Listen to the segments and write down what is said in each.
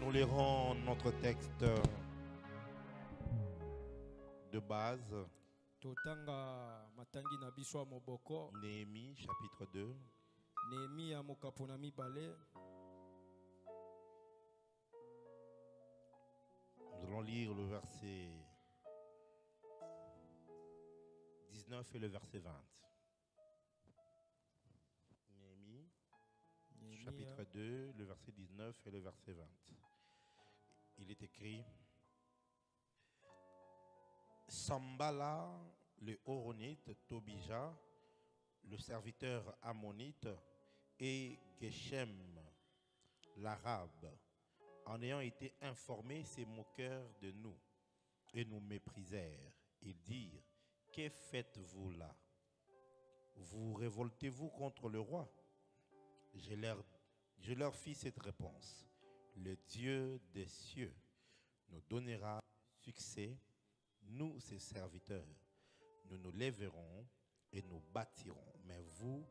Nous lirons notre texte de base, Totanga matangi na biso moboko. Néhémie chapitre 2. Néhémie ya mokapona mibale. Nous allons lire le verset 19 et le verset 20. Néhémie chapitre 2, le verset 19 et le verset 20. Il est écrit: Sambala, le Horonite, Tobija, le serviteur ammonite, et Geshem, l'arabe, en ayant été informés, se moquèrent de nous et nous méprisèrent. Ils dirent: que faites-vous là? Vous révoltez-vous contre le roi? Je leur fis cette réponse: le Dieu des cieux nous donnera succès, nous ses serviteurs. Nous nous lèverons et nous bâtirons. Mais vous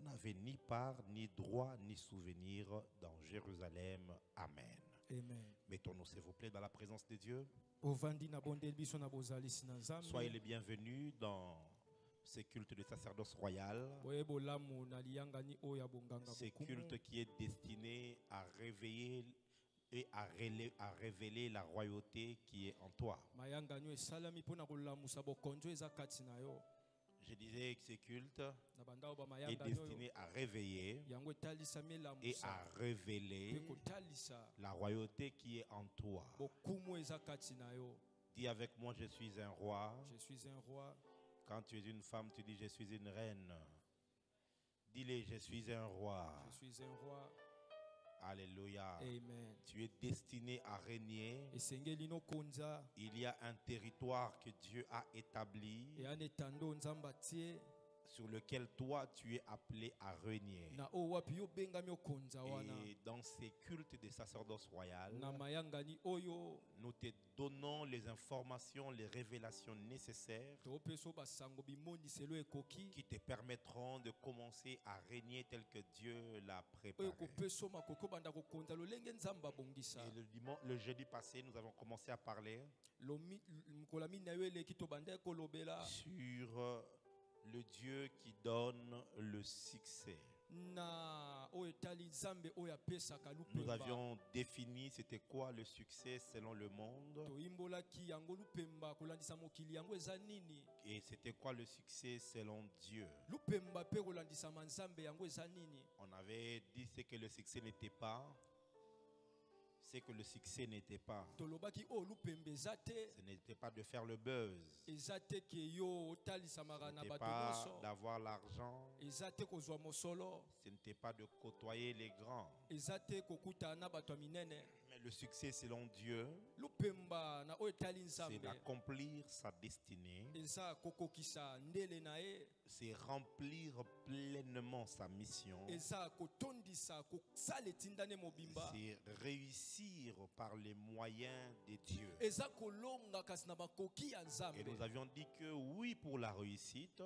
n'avez ni part, ni droit, ni souvenir dans Jérusalem. Amen. Amen. Mettons-nous s'il vous plaît dans la présence de Dieu. Soyez les bienvenus dans ce culte de sacerdoce royal. Ce culte qui est destiné à réveiller et à révéler la royauté qui est en toi. Je disais que ce culte est destiné à réveiller et à révéler la royauté qui est en toi. Dis avec moi: je suis un roi. Je suis un roi. Quand tu es une femme, tu dis: je suis une reine. Dis-le: je suis un roi. Je suis un roi. Alléluia. Amen. Tu es destiné à régner. Il y a un territoire que Dieu a établi, sur lequel toi tu es appelé à régner. Et dans ces cultes de sacerdoce royal, nous te donnons les informations, les révélations nécessaires qui te permettront de commencer à régner tel que Dieu l'a préparé. Et le jeudi passé, nous avons commencé à parler sur le Dieu qui donne le succès. Nous avions défini c'était quoi le succès selon le monde. Et c'était quoi le succès selon Dieu. On avait dit ce que le succès n'était pas. C'est que le succès n'était pas. Ce n'était pas de faire le buzz. Ce n'était pas d'avoir l'argent. Ce n'était pas de côtoyer les grands. Mais le succès selon Dieu, c'est d'accomplir sa destinée. C'est remplir pleinement sa mission. C'est réussir par les moyens de Dieu. Et nous avions dit que oui pour la réussite,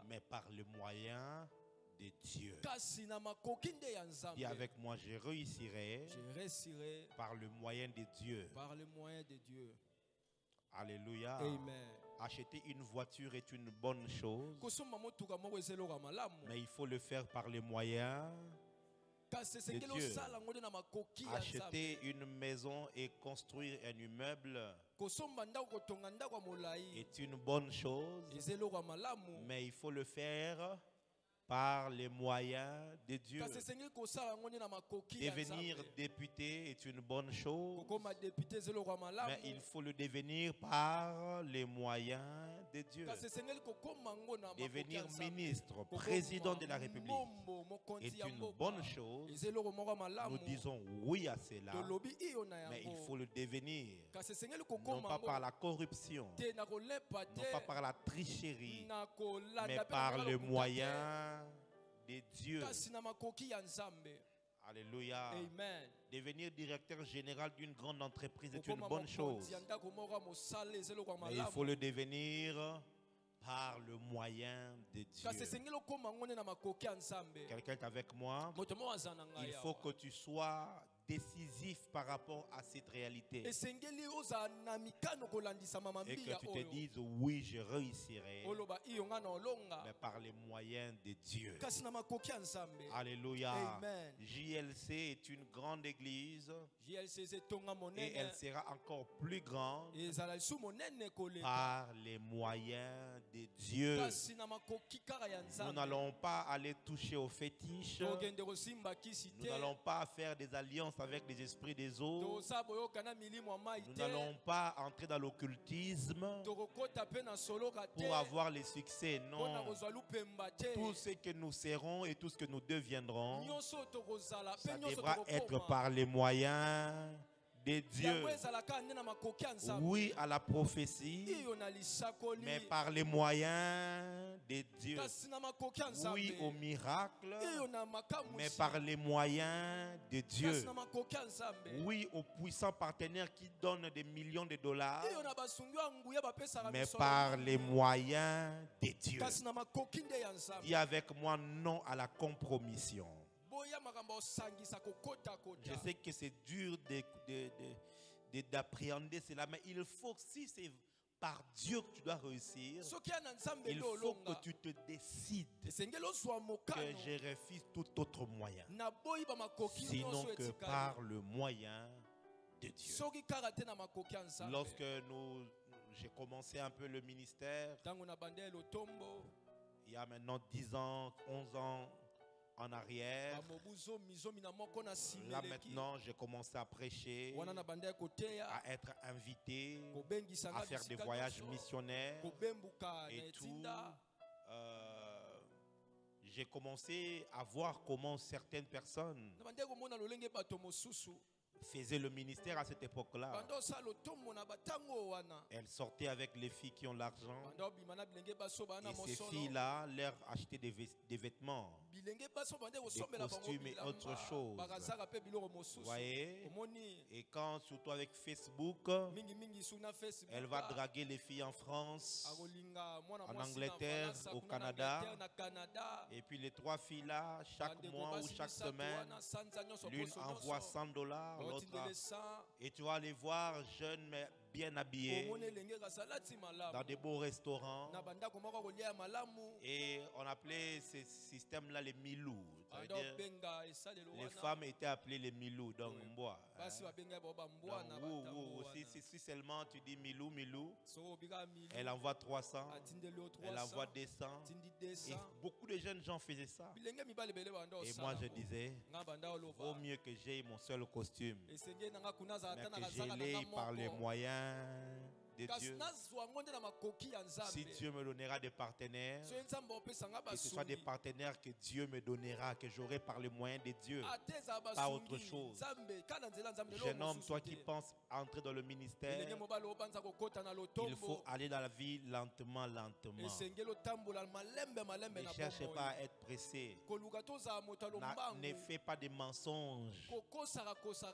mais par les moyens de Dieu. Dis avec moi: je réussirai par le moyen de Dieu. Par le moyen de Dieu. Alléluia. Amen. Acheter une voiture est une bonne chose, mais il faut le faire par les moyens de Dieu. Acheter une maison et construire un immeuble est une bonne chose, mais il faut le faire par les moyens de Dieu. Devenir député est une bonne chose, mais il faut le devenir par les moyens de Dieu. Devenir ministre, président de la République est une bonne chose. Nous disons oui à cela, mais il faut le devenir, non pas par la corruption, non pas par la tricherie, mais par les moyens de Dieu. Alléluia. Amen. Devenir directeur général d'une grande entreprise est une bonne chose, mais il faut le devenir par le moyen de Dieu. Quelqu'un est avec moi? Il faut que tu sois décisif par rapport à cette réalité. Et que tu te dises, oui, je réussirai, mais par les moyens de Dieu. Alléluia. Amen. JLC est une grande église et elle sera encore plus grande par les moyens de Dieu. Nous n'allons pas aller toucher aux fétiches. Nous n'allons pas faire des alliances avec les esprits des eaux. Nous n'allons pas entrer dans l'occultisme pour avoir les succès. Non. Tout ce que nous serons et tout ce que nous deviendrons, ça devra être par les moyens de Dieu. Oui à la prophétie, mais par les moyens de Dieu. Oui au miracle, mais par les moyens de Dieu. Oui aux puissants partenaires qui donnent des millions de dollars, mais par les moyens de Dieu. Dis avec moi non à la compromission. Je sais que c'est dur d'appréhender cela, mais il faut, si c'est par Dieu que tu dois réussir, il faut que tu te décides que je refuse tout autre moyen, sinon que par le moyen de Dieu. Lorsque j'ai commencé un peu le ministère, il y a maintenant 10 ans, 11 ans, en arrière. Là maintenant, j'ai commencé à prêcher, à être invité, à faire des voyages missionnaires et tout. J'ai commencé à voir comment certaines personnes faisaient le ministère à cette époque-là. Elles sortaient avec les filles qui ont l'argent. Et ces filles-là leur achetaient des vêtements, des costumes et autre chose. Vous voyez? Et quand, surtout avec Facebook, elle va draguer les filles en France, en Angleterre, au Canada. Et puis les 3 filles-là, chaque mois ou chaque semaine, l'une envoie $100. Et tu vas les voir jeunes mais bien habillés dans des beaux restaurants. Et on appelait ces systèmes-là les milous. Les femmes étaient appelées les milous, donc mboa. Si seulement tu dis milou, milou, elle envoie 300, elle envoie 200. Et beaucoup de jeunes gens faisaient ça. Et moi je disais, vaut mieux que j'aie mon seul costume, mais que je l'ai par les moyens de Dieu. Si Dieu me donnera des partenaires, que ce soit des partenaires que Dieu me donnera, que j'aurai par les moyens de Dieu, pas autre chose. Jeune homme, toi qui penses entrer dans le ministère, il faut aller dans la vie lentement, lentement. Ne cherchez pas à être pressé. Ne fais pas des mensonges.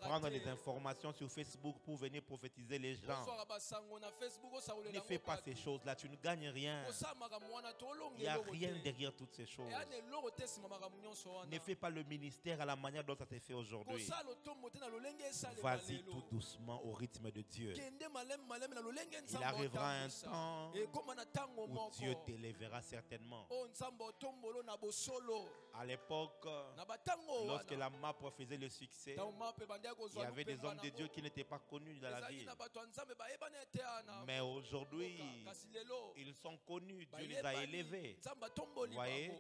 Prendre les informations sur Facebook pour venir prophétiser les gens. Ne fais pas ces choses-là, tu ne gagnes rien. Il n'y a rien derrière toutes ces choses. Ne fais pas le ministère à la manière dont ça s'est fait aujourd'hui. Vas-y tout doucement au rythme de Dieu. Il arrivera un temps où Dieu t'élèvera certainement. À l'époque, lorsque la MAP faisait le succès, il y avait des hommes de Dieu qui n'étaient pas connus dans la ville. Mais aujourd'hui, ils sont connus, Dieu les a élevés. Vous voyez?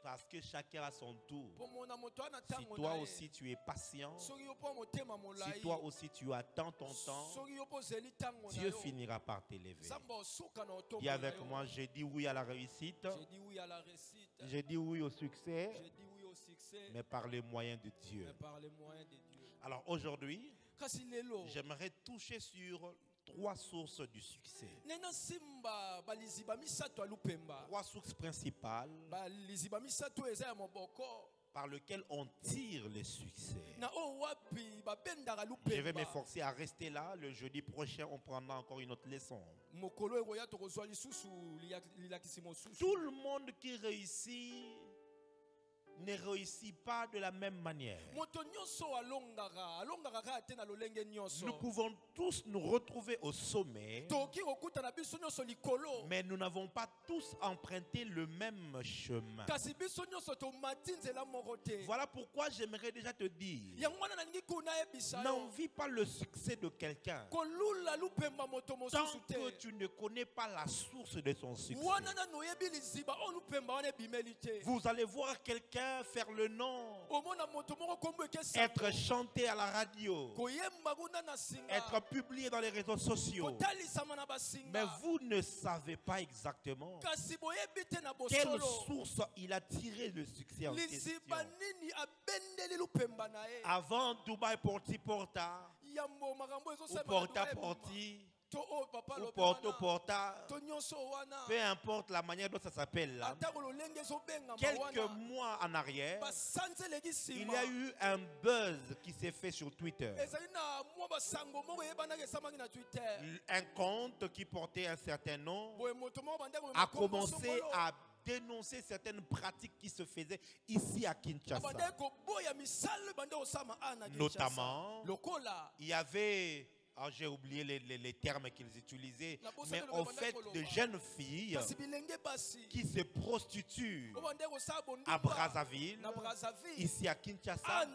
Parce que chacun a son tour. Si toi aussi tu es patient, si toi aussi tu attends ton temps, Dieu finira par t'élever. Dis avec moi, j'ai dit oui à la réussite. J'ai dit oui au succès, mais par les moyens de Dieu. Alors aujourd'hui, j'aimerais toucher sur 3 sources du succès. 3 sources principales par lequel on tire le succès. Je vais m'efforcer à rester là. Le jeudi prochain, on prendra encore une autre leçon. Tout le monde qui réussit ne réussit pas de la même manière. Nous pouvons tous nous retrouver au sommet, mais nous n'avons pas tous emprunté le même chemin. Voilà pourquoi j'aimerais déjà te dire, n'envie pas le succès de quelqu'un tant que tu ne connais pas la source de son succès. Vous allez voir quelqu'un faire le nom, être chanté à la radio, être publié dans les réseaux sociaux, mais vous ne savez pas exactement quelle source il a tiré le succès en question. Avant Dubaï Porti Porta ou Porta Porti ou Porto Porta, peu importe la manière dont ça s'appelle là, quelques mois en arrière, il y a eu un buzz qui s'est fait sur Twitter. Un compte qui portait un certain nom a commencé à dénoncer certaines pratiques qui se faisaient ici à Kinshasa. Notamment, il y avait... j'ai oublié les termes qu'ils utilisaient, mais en fait, de jeunes filles qui se prostituent à Brazzaville, ici à Kinshasa,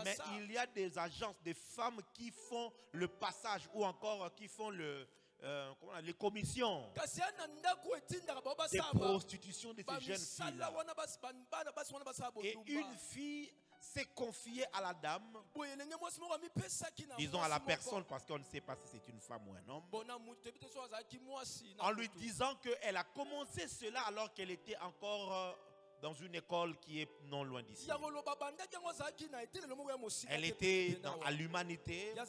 mais il y a des agences de femmes qui font le passage ou encore qui font les commissions des prostitutions de ces jeunes filles-là. Et une fille s'est confiée à la dame, disons à la personne, parce qu'on ne sait pas si c'est une femme ou un homme, en lui disant qu'elle a commencé cela alors qu'elle était encore dans une école qui est non loin d'ici. Elle était à l'humanité à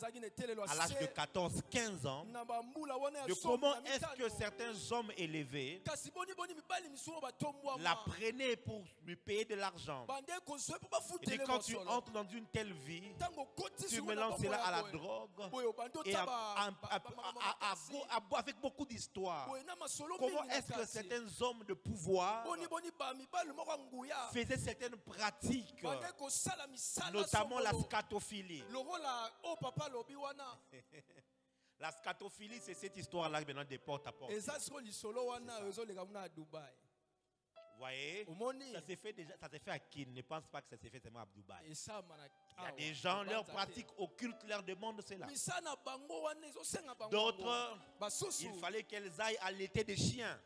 l'âge de 14-15 ans. De comment est-ce que certains hommes élevés la prenaient pour lui payer de l'argent. Et quand tu entres dans une telle vie, tu mélanges cela à la drogue et avec beaucoup d'histoires. Comment est-ce que certains hommes de pouvoir faisaient certaines pratiques, notamment la scatophilie. La scatophilie, c'est cette histoire-là maintenant de porte à porte. Vous voyez, ça s'est fait déjà, ça s'est fait à qui ne pense pas que ça s'est fait seulement à Dubaï. Il y a des gens, leurs pratiques occultes leur demandent cela. D'autres, il fallait qu'elles aillent allaiter des chiens.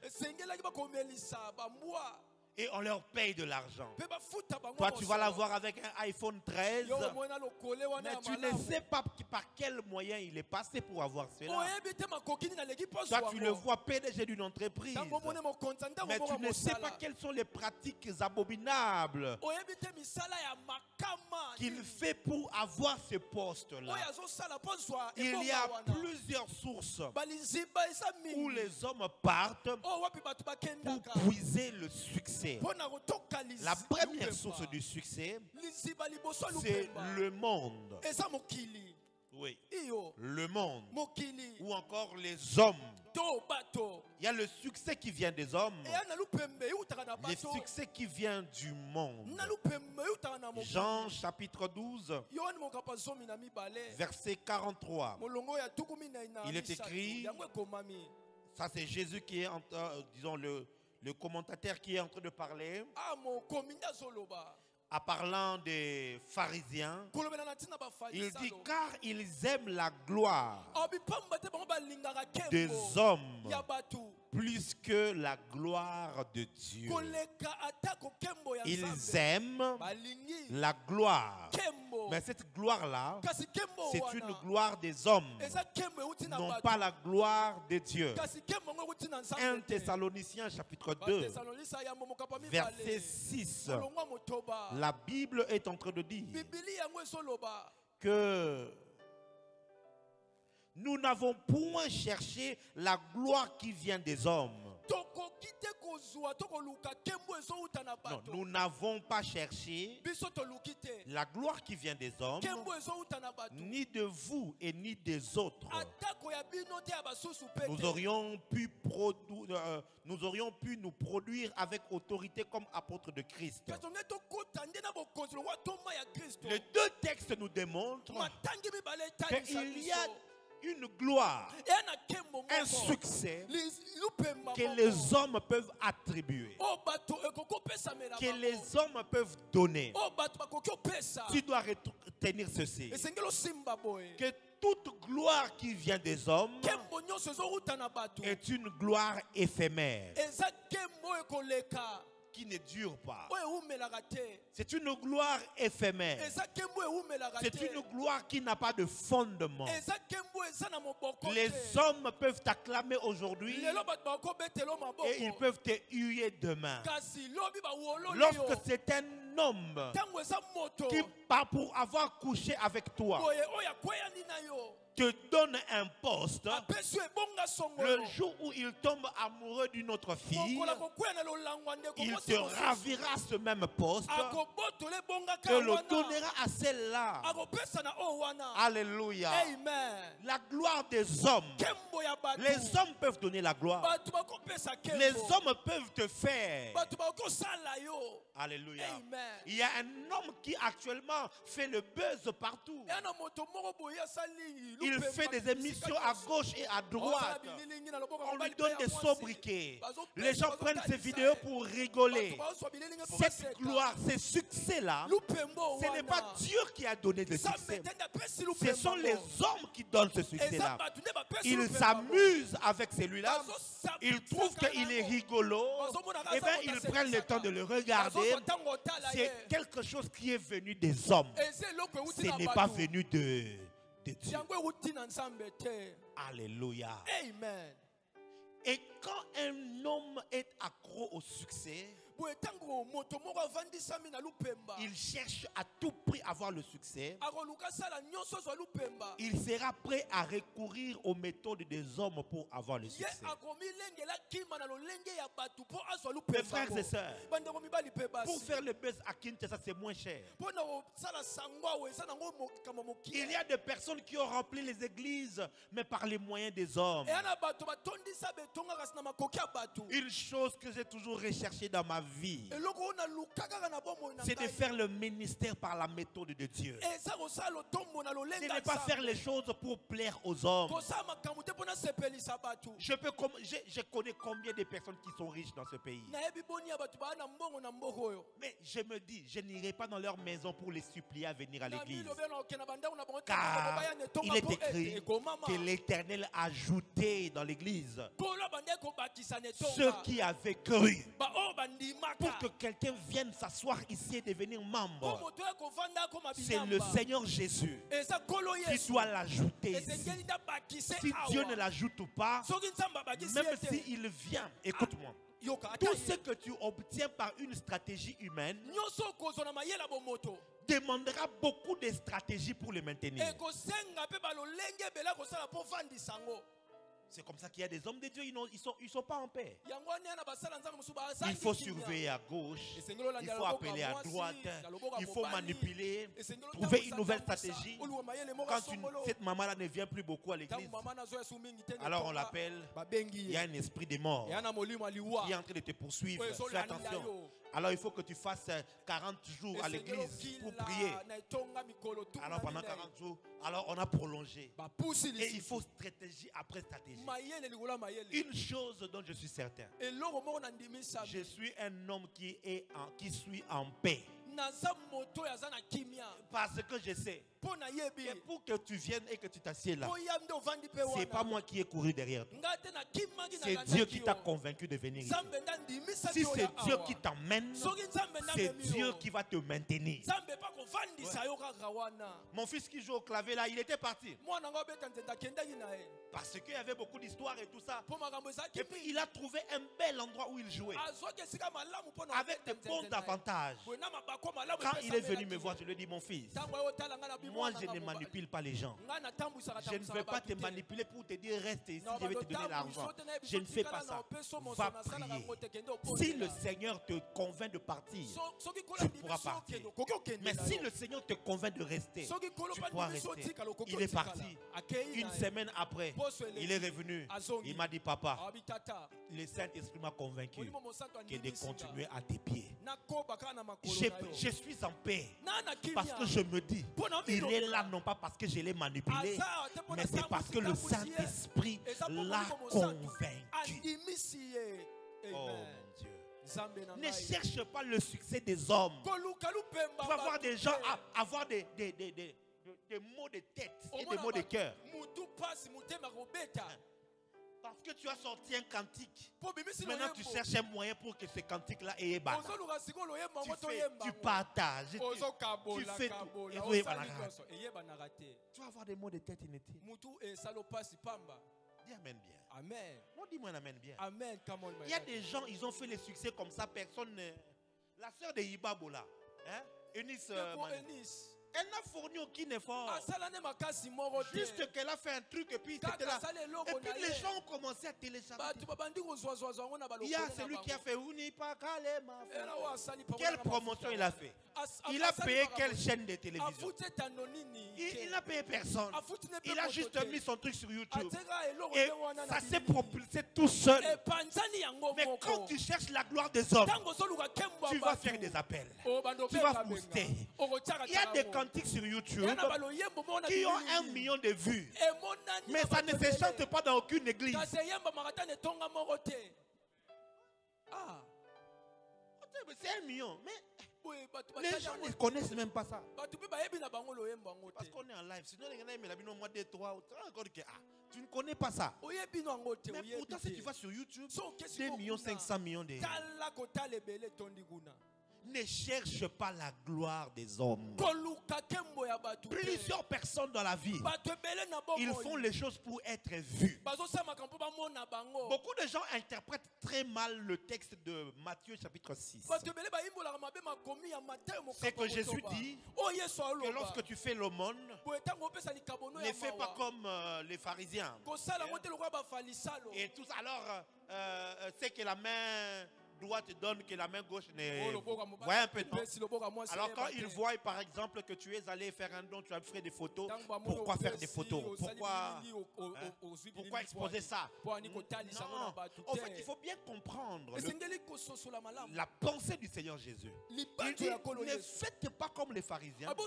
Et on leur paye de l'argent. Toi, tu vas l'avoir avec un iPhone 13. Mais tu ne sais pas par quel moyen il est passé pour avoir cela. Toi, tu le vois PDG d'une entreprise. Mais tu ne sais pas quelles sont les pratiques abominables qu'il fait pour avoir ce poste-là. Il y a plusieurs sources où les hommes partent pour puiser le succès. La première source du succès, c'est le monde. Oui, le monde. Ou encore les hommes. Il y a le succès qui vient des hommes, le succès qui vient du monde. Jean chapitre 12, verset 43. Il est écrit, ça c'est Jésus qui est, disons, le commentateur qui est en train de parler, en parlant des pharisiens, il dit car ils aiment la gloire des hommes plus que la gloire de Dieu. Ils aiment la gloire. Mais cette gloire-là, c'est une gloire des hommes, non pas la gloire de Dieu. 1 Thessaloniciens chapitre 2, verset 6. La Bible est en train de dire que nous n'avons point cherché la gloire qui vient des hommes, Non, nous n'avons pas cherché la gloire qui vient des hommes, ni de vous et ni des autres. Nous aurions pu nous produire avec autorité comme apôtres de Christ. Les deux textes nous démontrent qu'il y a une gloire, un succès que les hommes peuvent attribuer, que les hommes peuvent donner. Tu dois retenir ceci, que toute gloire qui vient des hommes est une gloire éphémère, qui ne dure pas. C'est une gloire éphémère. C'est une gloire qui n'a pas de fondement. Les hommes peuvent t'acclamer aujourd'hui et ils peuvent te huer demain. Lorsque c'est un homme qui, pour avoir couché avec toi, te donne un poste, le jour où il tombe amoureux d'une autre fille, il te ravira ce même poste et le donnera à celle-là. Alléluia. La gloire des hommes. Les hommes peuvent donner la gloire. Les hommes peuvent te faire. Alléluia. Il y a un homme qui actuellement fait le buzz partout. Il fait des émissions à gauche et à droite. On lui donne des sobriquets. Les gens prennent ces vidéos pour rigoler. Cette gloire, ces succès-là, ce n'est pas Dieu qui a donné le succès. Ce sont les hommes qui donnent ce succès-là. Ils s'amusent avec celui-là. Ils trouvent qu'il est rigolo. Et bien, ils prennent le temps de le regarder. C'est quelque chose qui est venu des hommes. Ce n'est pas venu de Dieu. Alléluia. Amen. Et quand un homme est accro au succès, il cherche à tout prix à avoir le succès. Il sera prêt à recourir aux méthodes des hommes pour avoir le succès. Mes frères et sœurs, pour faire le buzz à Kinshasa, c'est moins cher. Il y a des personnes qui ont rempli les églises, mais par les moyens des hommes. Une chose que j'ai toujours recherchée dans ma vie, c'est de faire le ministère par la méthode de Dieu. Je ne vais pas faire les choses pour plaire aux hommes. Je connais combien de personnes qui sont riches dans ce pays. Mais je me dis, je n'irai pas dans leur maison pour les supplier à venir à l'église. Car il est écrit que l'Éternel a ajouté dans l'église ceux qui avaient cru. Pour que quelqu'un vienne s'asseoir ici et devenir membre, c'est le Seigneur Jésus qui doit l'ajouter ici. Si Dieu ne l'ajoute pas, même s'il vient, écoute-moi, tout ce que tu obtiens par une stratégie humaine demandera beaucoup de stratégies pour le maintenir. C'est comme ça qu'il y a des hommes de Dieu, ils sont pas en paix. Il faut surveiller à gauche, il faut appeler à droite, il faut manipuler, trouver une nouvelle stratégie. Quand cette maman-là ne vient plus beaucoup à l'église, alors on l'appelle, il y a un esprit de mort qui est en train de te poursuivre. Fais attention. Alors il faut que tu fasses 40 jours à l'église pour prier. Alors pendant 40 jours, alors on a prolongé. Et il faut stratégie après stratégie. Une chose dont je suis certain, je suis un homme qui suis en paix. Parce que je sais que pour que tu viennes et que tu t'assieds là, c'est pas moi qui ai couru derrière toi. C'est Dieu qui t'a convaincu de venir ici. Si c'est Dieu qui t'emmène, c'est Dieu qui va te maintenir. Ouais. Mon fils qui joue au clavier là, il était parti. Parce qu'il y avait beaucoup d'histoires et tout ça. Et puis il a trouvé un bel endroit où il jouait, avec de bons avantages. Quand il est venu me voir, je lui ai dit, mon fils, Moi, je ne manipule pas les gens. Je ne veux pas te manipuler pour te dire reste ici, je vais te donner l'argent. Je ne fais pas ça. Va prier. Si le Seigneur te convainc de partir, tu pourras partir. Mais si le Seigneur te convainc de rester, tu pourras rester. Il est parti. Une semaine après, il est revenu. Il m'a dit, papa, le Saint-Esprit m'a convaincu que de continuer à tes pieds. Je suis en paix parce que je me dis, il est là non pas parce que je l'ai manipulé, mais c'est parce que le Saint-Esprit l'a convaincu. Oh mon Dieu. Ne cherche pas le succès des hommes. Tu vas voir des gens avoir des maux de tête et des maux de cœur. Parce que tu as sorti un cantique. Maintenant tu cherches un moyen pour que ce cantique-là ait banane. Tu partages. Tu fais tout. Tu vas avoir des mots de tête inutiles. Dis amen bien. Amen. On dit moi amen bien. Amen. Il y a des gens, ils ont fait le succès comme ça. Personne. La sœur de Ibabola, hein? Eunice. Elle n'a fourni aucun effort. Juste qu'elle a fait un truc et puis c'était là. Et puis les gens ont commencé à télécharger. Il y a celui qui a fait Unipa Kalema. Quelle promotion il a fait? Il a payé quelle chaîne de télévision? Il n'a payé personne. Il a juste mis son truc sur YouTube. Et ça s'est propulsé tout seul. Mais quand tu cherches la gloire des hommes, tu vas faire des appels. Tu vas booster. Il y a des cantiques sur YouTube qui ont 1 million de vues. Mais ça ne se chante pas dans aucune église. C'est 1 million. Mais les gens ne connaissent même pas ça. Parce qu'on est en live. Sinon, tu ne connais pas ça. Mais pourtant, si tu vas sur YouTube, 2 millions 500 millions de... Ne cherche pas la gloire des hommes. Plusieurs personnes dans la vie, ils font les choses pour être vus. Beaucoup de gens interprètent très mal le texte de Matthieu chapitre 6. C'est que Jésus dit que lorsque tu fais l'aumône, ne fais pas comme les pharisiens. Et tous alors, c'est que la main droite donne que la main gauche ne voit un peu. Alors quand ils voient par exemple que tu es allé faire un don, tu as fait des photos, pourquoi faire des photos? Pourquoi exposer ça? Non. En fait, il faut bien comprendre la pensée du Seigneur Jésus. Il dit, ne faites pas comme les pharisiens qui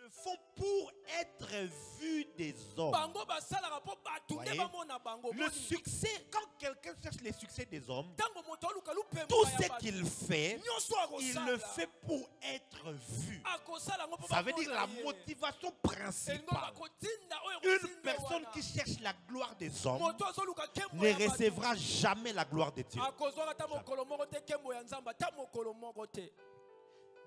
le font pour être vus des hommes. Voyez? Le succès, quand quelqu'un cherche le succès des hommes, tout ce qu'il fait, il le fait pour être vu. Ça veut dire la motivation principale. Une personne qui cherche la gloire des hommes ne recevra jamais la gloire de Dieu.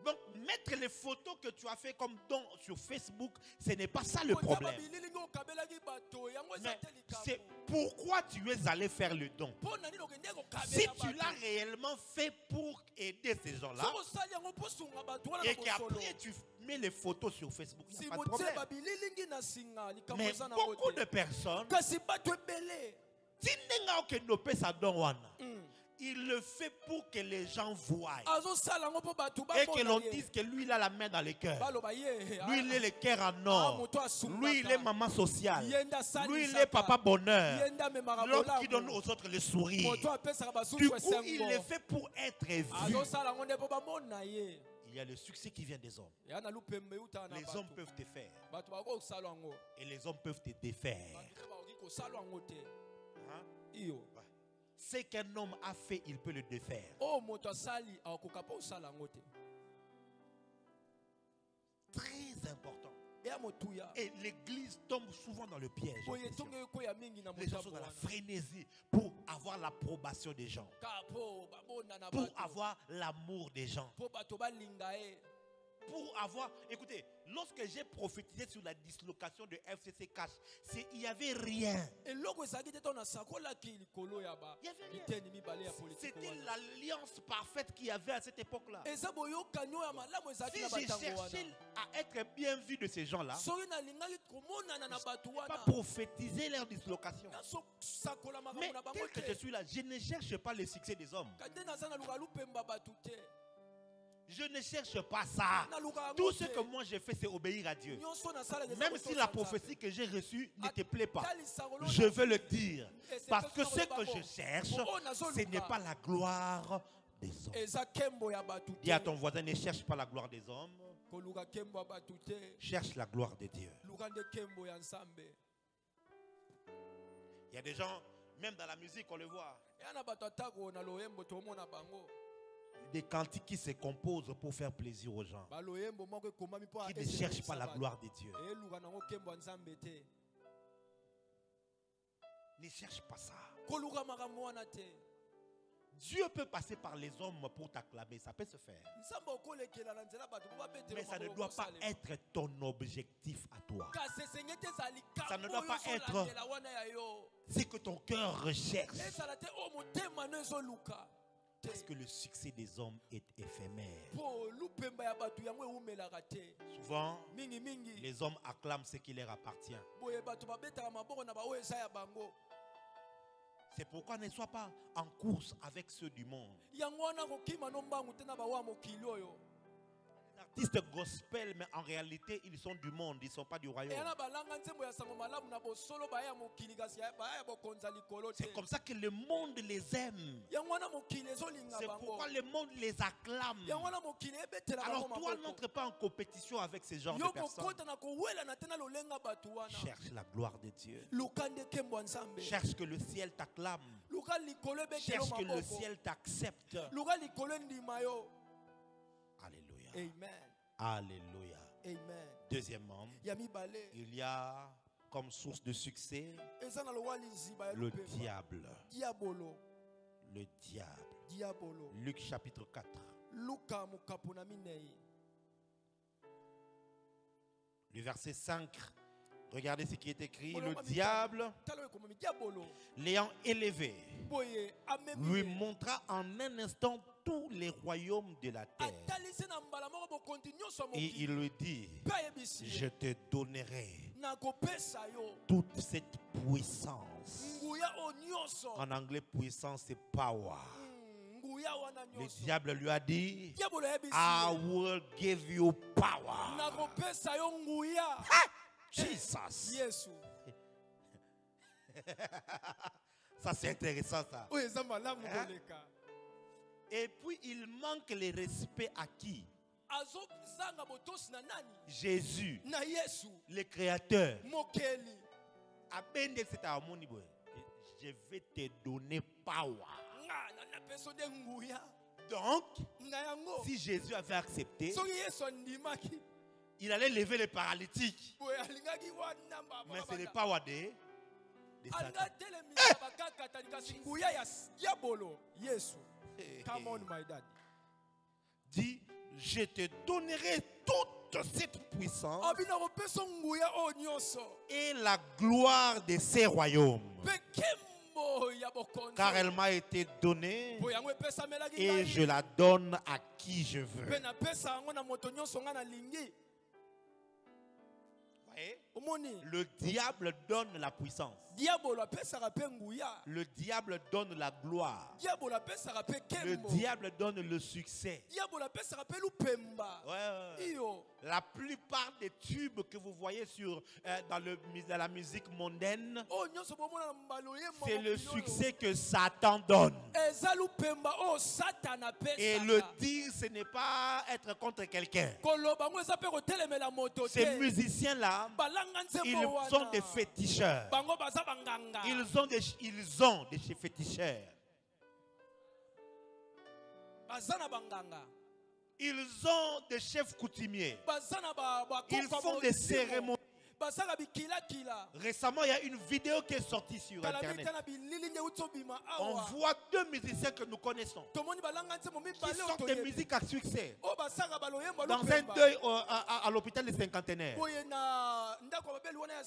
Donc, mettre les photos que tu as fait comme don sur Facebook, ce n'est pas ça le problème. Mais c'est pourquoi tu es allé faire le don. Si tu l'as réellement fait pour aider ces gens-là, et qu'après tu mets les photos sur Facebook, il n'y a pas de problème. Mais beaucoup de personnes, il le fait pour que les gens voient. Et que l'on dise que lui, il a la main dans le cœur. Lui, il est le cœur en or. Lui, il est maman sociale. Lui, il est papa bonheur. L'homme qui donne aux autres le sourire. Du coup, il le fait pour être vu. Il y a le succès qui vient des hommes. Les hommes peuvent te faire. Et les hommes peuvent te défaire. Hein? Ce qu'un homme a fait, il peut le défaire. Très important. Et l'église tombe souvent dans le piège. Les gens sont dans la frénésie pour avoir l'approbation des gens, pour avoir l'amour des gens. pour avoir... Écoutez, lorsque j'ai prophétisé sur la dislocation de FCC Cash, il n'y avait rien. Il n'y avait rien. C'était l'alliance parfaite qu'il y avait à cette époque-là. Si j'ai cherché à être bien vu de ces gens-là, je ne pas prophétiser leur dislocation. Mais tel que je suis là, je ne cherche pas le succès des hommes. Je ne cherche pas ça. Tout ce que moi j'ai fait, c'est obéir à Dieu. Même si la prophétie que j'ai reçue ne te plaît pas, je veux le dire. Parce que ce que je cherche, ce n'est pas la gloire des hommes. Dis à ton voisin, ne cherche pas la gloire des hommes. Cherche la gloire de Dieu. Il y a des gens, même dans la musique, on le voit. Des cantiques qui se composent pour faire plaisir aux gens, qui ne cherchent pas la gloire de Dieu. Ne cherche pas ça. Dieu peut passer par les hommes pour t'acclamer, ça peut se faire. Mais ça ne doit pas être ton objectif à toi. Ça ne doit pas être ce que ton cœur recherche. Parce que le succès des hommes est éphémère. Souvent, les hommes acclament ce qui leur appartient. C'est pourquoi ne sois pas en course avec ceux du monde. Les artistes gospel, mais en réalité, ils sont du monde, ils ne sont pas du royaume. C'est comme ça que le monde les aime. C'est pourquoi le monde les acclame. Alors toi, n'entre pas en compétition avec ces genres de personnes. Cherche la gloire de Dieu. Cherche que le ciel t'acclame. Cherche que le ciel t'accepte. Alléluia. Amen. Alléluia. Amen. Deuxièmement, il y a comme source de succès le diable. Le diable. Luc chapitre 4. Le verset 5. Regardez ce qui est écrit. Le diable, l'ayant élevé, lui montra en un instant tous les royaumes de la terre. Et il lui dit, je te donnerai toute cette puissance. En anglais, puissance, c'est power. Le diable lui a dit, I will give you power. Jesus. Ça c'est intéressant ça. Hein? Et puis il manque le respect à qui? Jésus, le créateur. Je vais te donner power. Donc, si Jésus avait accepté, il allait lever les paralytiques. Mais ce n'est pas Wadé. Come on, my dad. Dit, je te donnerai toute cette puissance et la gloire de ces royaumes. Car elle m'a été donnée et je la donne à qui je veux. Voyez? Le diable donne la puissance. Le diable donne la gloire. Le diable donne le succès. Ouais. La plupart des tubes que vous voyez dans la musique mondaine, c'est le succès que Satan donne. Et le dire, ce n'est pas être contre quelqu'un. Ces musiciens-là, ils sont des féticheurs. Ils ont des féticheurs. Ils ont des chefs coutumiers. Ils font des cérémonies. Récemment, il y a une vidéo qui est sortie sur Internet. On voit deux musiciens que nous connaissons qui sortent des musiques à succès dans un deuil à l'hôpital des cinquantenaires.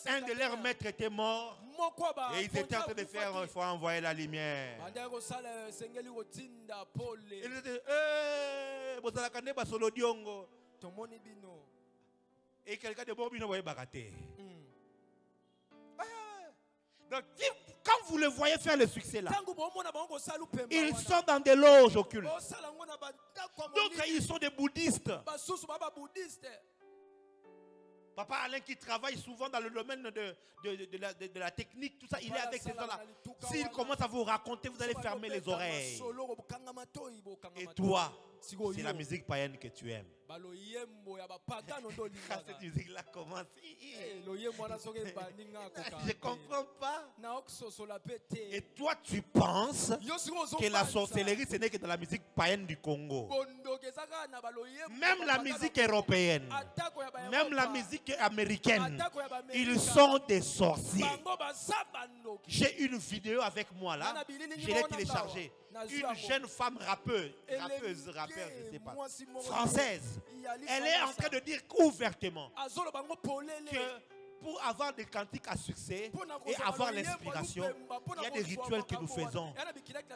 Un de leurs maîtres était mort et ils étaient en train de faire il faut envoyer la lumière. Ils étaient et quelqu'un de bon bino voyait baraté. Donc quand vous le voyez faire le succès là, ils sont dans des loges occultes. D'autres ils sont des bouddhistes. Papa Alain qui travaille souvent dans le domaine de la technique, tout ça, il est avec ces gens-là. S'il commence à vous raconter, vous allez fermer les oreilles. Et toi, c'est la musique païenne que tu aimes. Quand cette musique-là commence, je ne comprends pas. Et toi, tu penses que la sorcellerie, ce n'est que dans la musique païenne du Congo. Même la musique européenne, même la musique américaine, ils sont des sorciers. J'ai une vidéo avec moi là, je l'ai téléchargée. Une jeune femme rappeuse, je ne sais pas, française. Elle est en train de dire ouvertement que pour avoir des cantiques à succès et avoir l'inspiration, il y a des rituels que nous faisons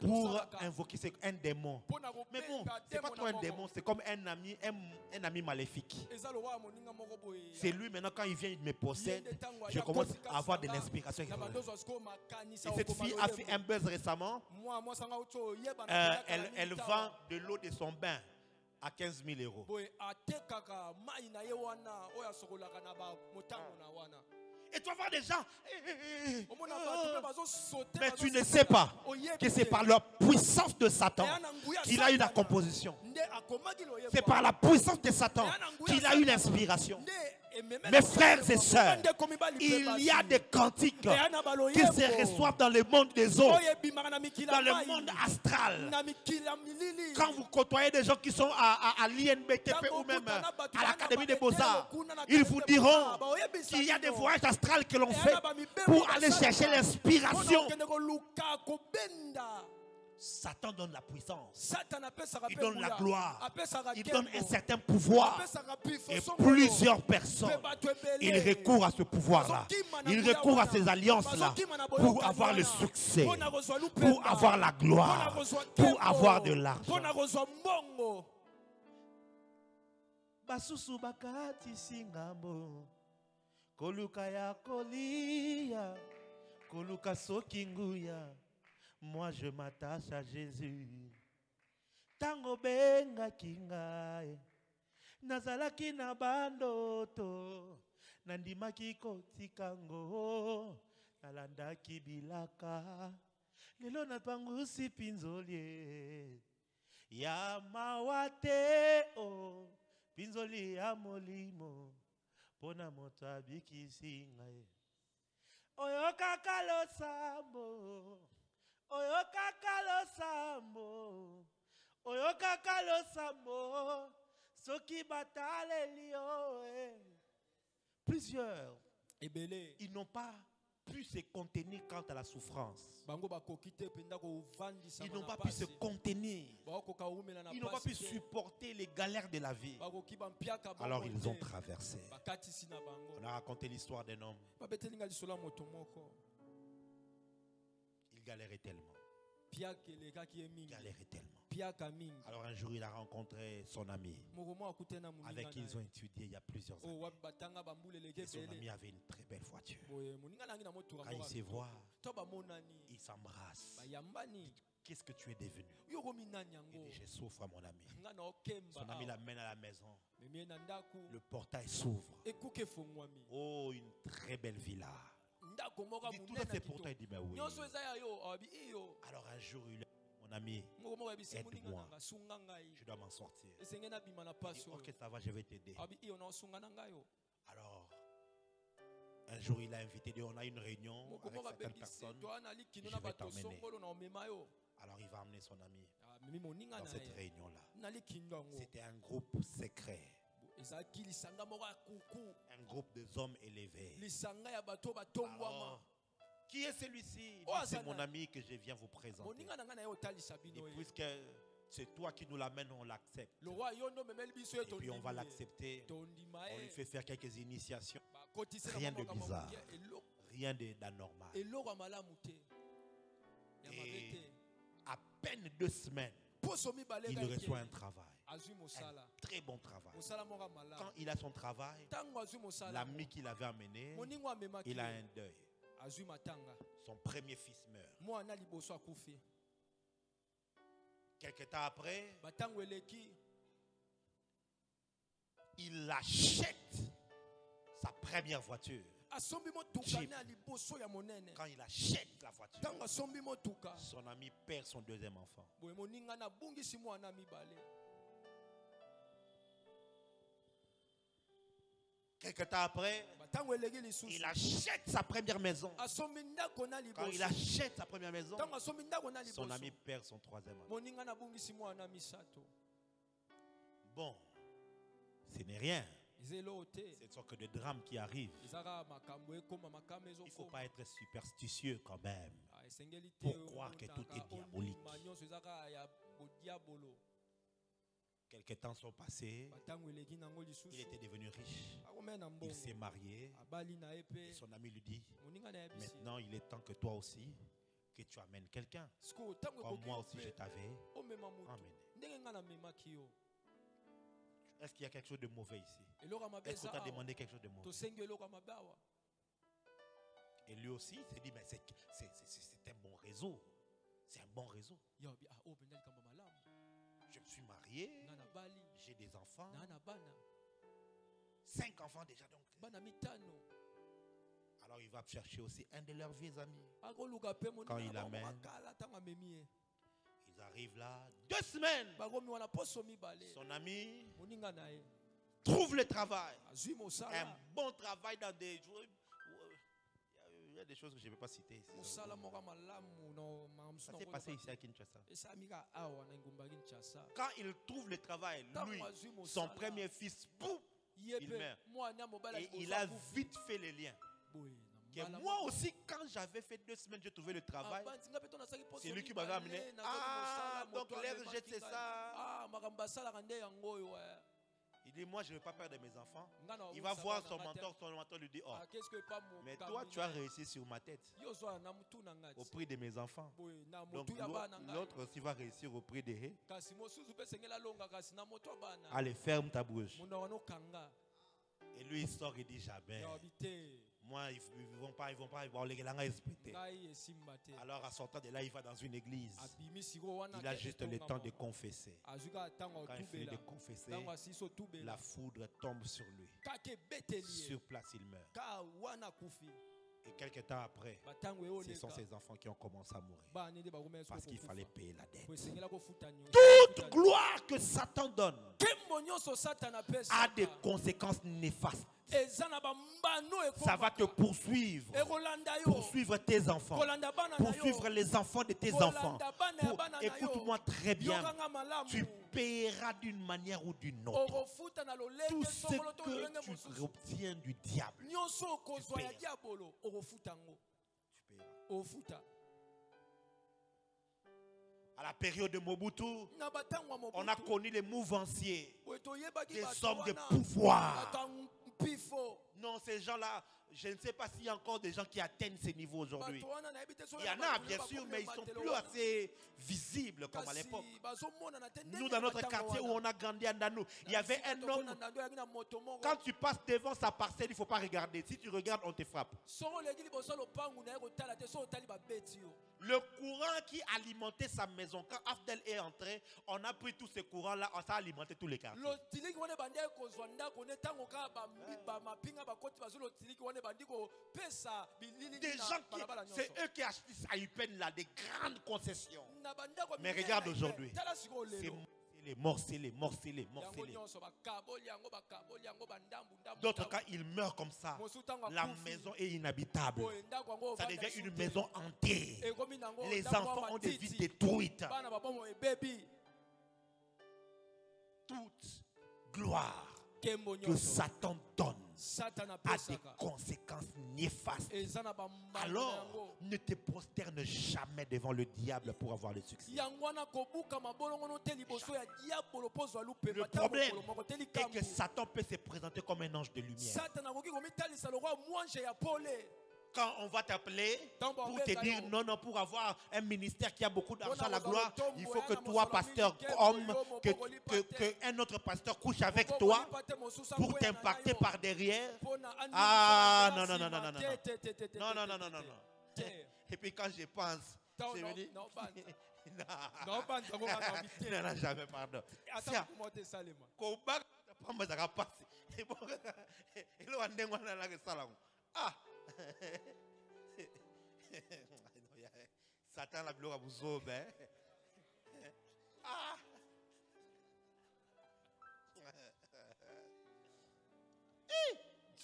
pour invoquer un démon. Mais bon, c'est pas trop un démon, c'est comme un ami maléfique. C'est lui maintenant, quand il vient, il me possède, je commence à avoir de l'inspiration. Et cette fille a fait un buzz récemment. Elle vend de l'eau de son bain à 15 000 €. Et tu vas voir des gens. Mais tu ne sais pas que c'est par la puissance de Satan qu'il a eu la composition. C'est par la puissance de Satan qu'il a eu l'inspiration. Mes frères et sœurs, il y a des cantiques qui se reçoivent dans le monde des eaux, dans le monde astral. Quand vous côtoyez des gens qui sont à l'INBTP ou même à l'Académie des Beaux-Arts, ils vous diront qu'il y a des voyages astrales que l'on fait pour aller chercher l'inspiration. Satan donne la puissance, il donne la gloire, il donne un certain pouvoir. Et plusieurs personnes, ils recourent à ce pouvoir-là, ils recourent à ces alliances-là pour avoir le succès, pour avoir la gloire, pour avoir de l'argent. Basusu bakati singambo koluka ya kolia koluka sokinguya. Moi je m'attache à Jésus. Tango benga kingae. Nazalaki na bandoto. Nandimaki kotikango. Nalandaki bilaka. Lelo natwangusi pinzolie. Ya mawate o. Pinzoli ya molimo. Pona moto abikisi ngae. Oyoka kalo sambo. Oyoka kalo sambo, oyoka kalo sambo, soki batale lio. Plusieurs, ils n'ont pas pu se contenir quant à la souffrance. Ils n'ont pas pu se contenir. Ils n'ont pas pu supporter les galères de la vie. Alors ils ont traversé. On a raconté l'histoire d'un homme. Il galérait tellement. Il galérait tellement. Alors un jour il a rencontré son ami avec qui ils ont étudié il y a plusieurs années. Et son ami avait une très belle voiture. Quand ils se voient, ils s'embrassent. Qu'est-ce que tu es devenu? Il dit, je souffre à mon ami. Son ami l'amène à la maison. Le portail s'ouvre. Oh, une très belle villa. Il dit, tout ça c'est pour toi. Il dit, mais oui. Alors un jour, mon ami, aide-moi. Je dois m'en sortir. Il dit, ok, ça va, je vais t'aider. Alors, un jour, il a invité, on a une réunion avec certaines personnes. Je vais t'emmener. Alors, il va emmener son ami dans cette réunion-là. C'était un groupe secret. Un groupe de hommes élevés. Alors, qui est celui-ci? C'est mon ami que je viens vous présenter. Et puisque c'est toi qui nous l'amènes, on l'accepte. Et puis on va l'accepter. On lui fait faire quelques initiations. Rien de bizarre. Rien d'anormal. Et à peine 2 semaines, il reçoit un travail. Un très bon travail. Quand il a son travail, l'ami qu'il avait amené, il a un deuil. Son premier fils meurt. Quelque temps après, il achète sa première voiture. Jeep. Quand il achète la voiture, son ami perd son deuxième enfant. Quelque temps après, il achète sa première maison. Quand il achète sa première maison, son ami perd son troisième enfant. Bon, ce n'est rien. Ce ne sont que des drames qui arrivent. Il ne faut pas être superstitieux quand même pour croire que tout est diabolique. Quelques temps sont passés. Il était devenu riche. Il s'est marié. Et son ami lui dit, maintenant il est temps que toi aussi, que tu amènes quelqu'un. Comme moi aussi je t'avais amené. Est-ce qu'il y a quelque chose de mauvais ici? Est-ce qu'on t'a demandé quelque chose de mauvais? Et lui aussi s'est dit, mais c'est un bon réseau. C'est un bon réseau. Je me suis marié. J'ai des enfants. 5 enfants déjà donc. Alors il va chercher aussi un de leurs vieux amis. Quand il amène, ils arrivent là, 2 semaines. Son ami trouve le travail. Un bon travail dans des jours. Il y a des choses que je ne vais pas citer ici. Ça s'est passé ici à Kinshasa. Quand il trouve le travail, lui, son premier fils, boum, il meurt. Et il a vite fait les liens. Que moi aussi, quand j'avais fait 2 semaines, j'ai trouvé le travail. C'est lui qui m'avait amené. Ah, donc l'air jette, c'est ça. Il dit, moi je ne veux pas perdre mes enfants. Il va voir son mentor lui dit, oh, mais toi tu as réussi sur ma tête au prix de mes enfants. Donc l'autre aussi va réussir au prix des haies. Allez, ferme ta bouche. Et lui il sort et dit, jamais. Moi, ils vont pas respecter. Alors, à sortant de là, il va dans une église. Il a juste le temps de confesser. Quand il finit de confesser, la foudre tombe sur lui. Sur place, il meurt. Et quelques temps après, ce sont ses enfants qui ont commencé à mourir. Parce qu'il fallait payer la dette. Toute gloire que Satan donne a des conséquences néfastes. Ça va te poursuivre. Poursuivre tes enfants. Poursuivre les enfants de tes enfants. Écoute-moi très bien. Tu paieras d'une manière ou d'une autre. Tout ce que tu obtiens du diable, tu paieras. À la période de Mobutu, on a connu les mouvanciers, des hommes de pouvoir. Non, ces gens-là, je ne sais pas s'il y a encore des gens qui atteignent ces niveaux aujourd'hui. Il y en a, bien sûr, mais ils ne sont plus assez visibles comme à l'époque. Nous, dans notre quartier où on a grandi à Nanou, il y avait un homme. Quand tu passes devant sa parcelle, il ne faut pas regarder. Si tu regardes, on te frappe. Le courant qui alimentait sa maison, quand Afdel est entré, on a pris tous ces courants-là, on a alimenté tous les quartiers. Des gens qui, c'est eux qui achètent à Upen là, des grandes concessions. Mais regarde aujourd'hui, c'est les morts. D'autres quand ils meurent comme ça, la maison est inhabitable. Ça devient une maison hantée. Les enfants ont des vies détruites. Toute gloire que Satan donne a des conséquences néfastes. Alors, ne te prosterne jamais devant le diable pour avoir le succès. Le problème est que Satan peut se présenter comme un ange de lumière. Quand on va t'appeler pour te dire non, pour avoir un ministère qui a beaucoup d'argent, la gloire, il faut que toi, pasteur, homme, qu'un autre pasteur couche avec toi pour t'impacter par derrière. Ah, non. Non. Et puis quand je pense, je me dis, non, jamais, pardon. Ah! Satan la gloire vous sauve. Ah!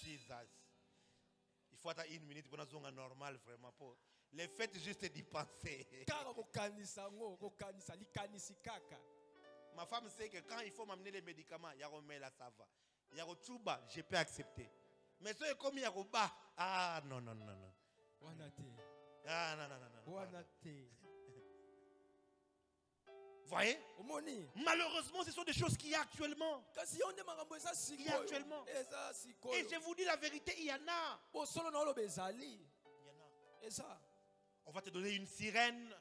Jesus. Il faut attendre 1 minute pour nous normal vraiment pour les fêtes juste d'y penser. Ma femme sait que quand il faut m'amener les médicaments, il y a là ça va. Il y a Tchouba, je peux accepter. Mais ce est comme il y a bas. Ah non. Ah non. Voyez? Malheureusement, ce sont des choses qu'il y a actuellement. Et je vous dis la vérité, il y en a. On va te donner une sirène.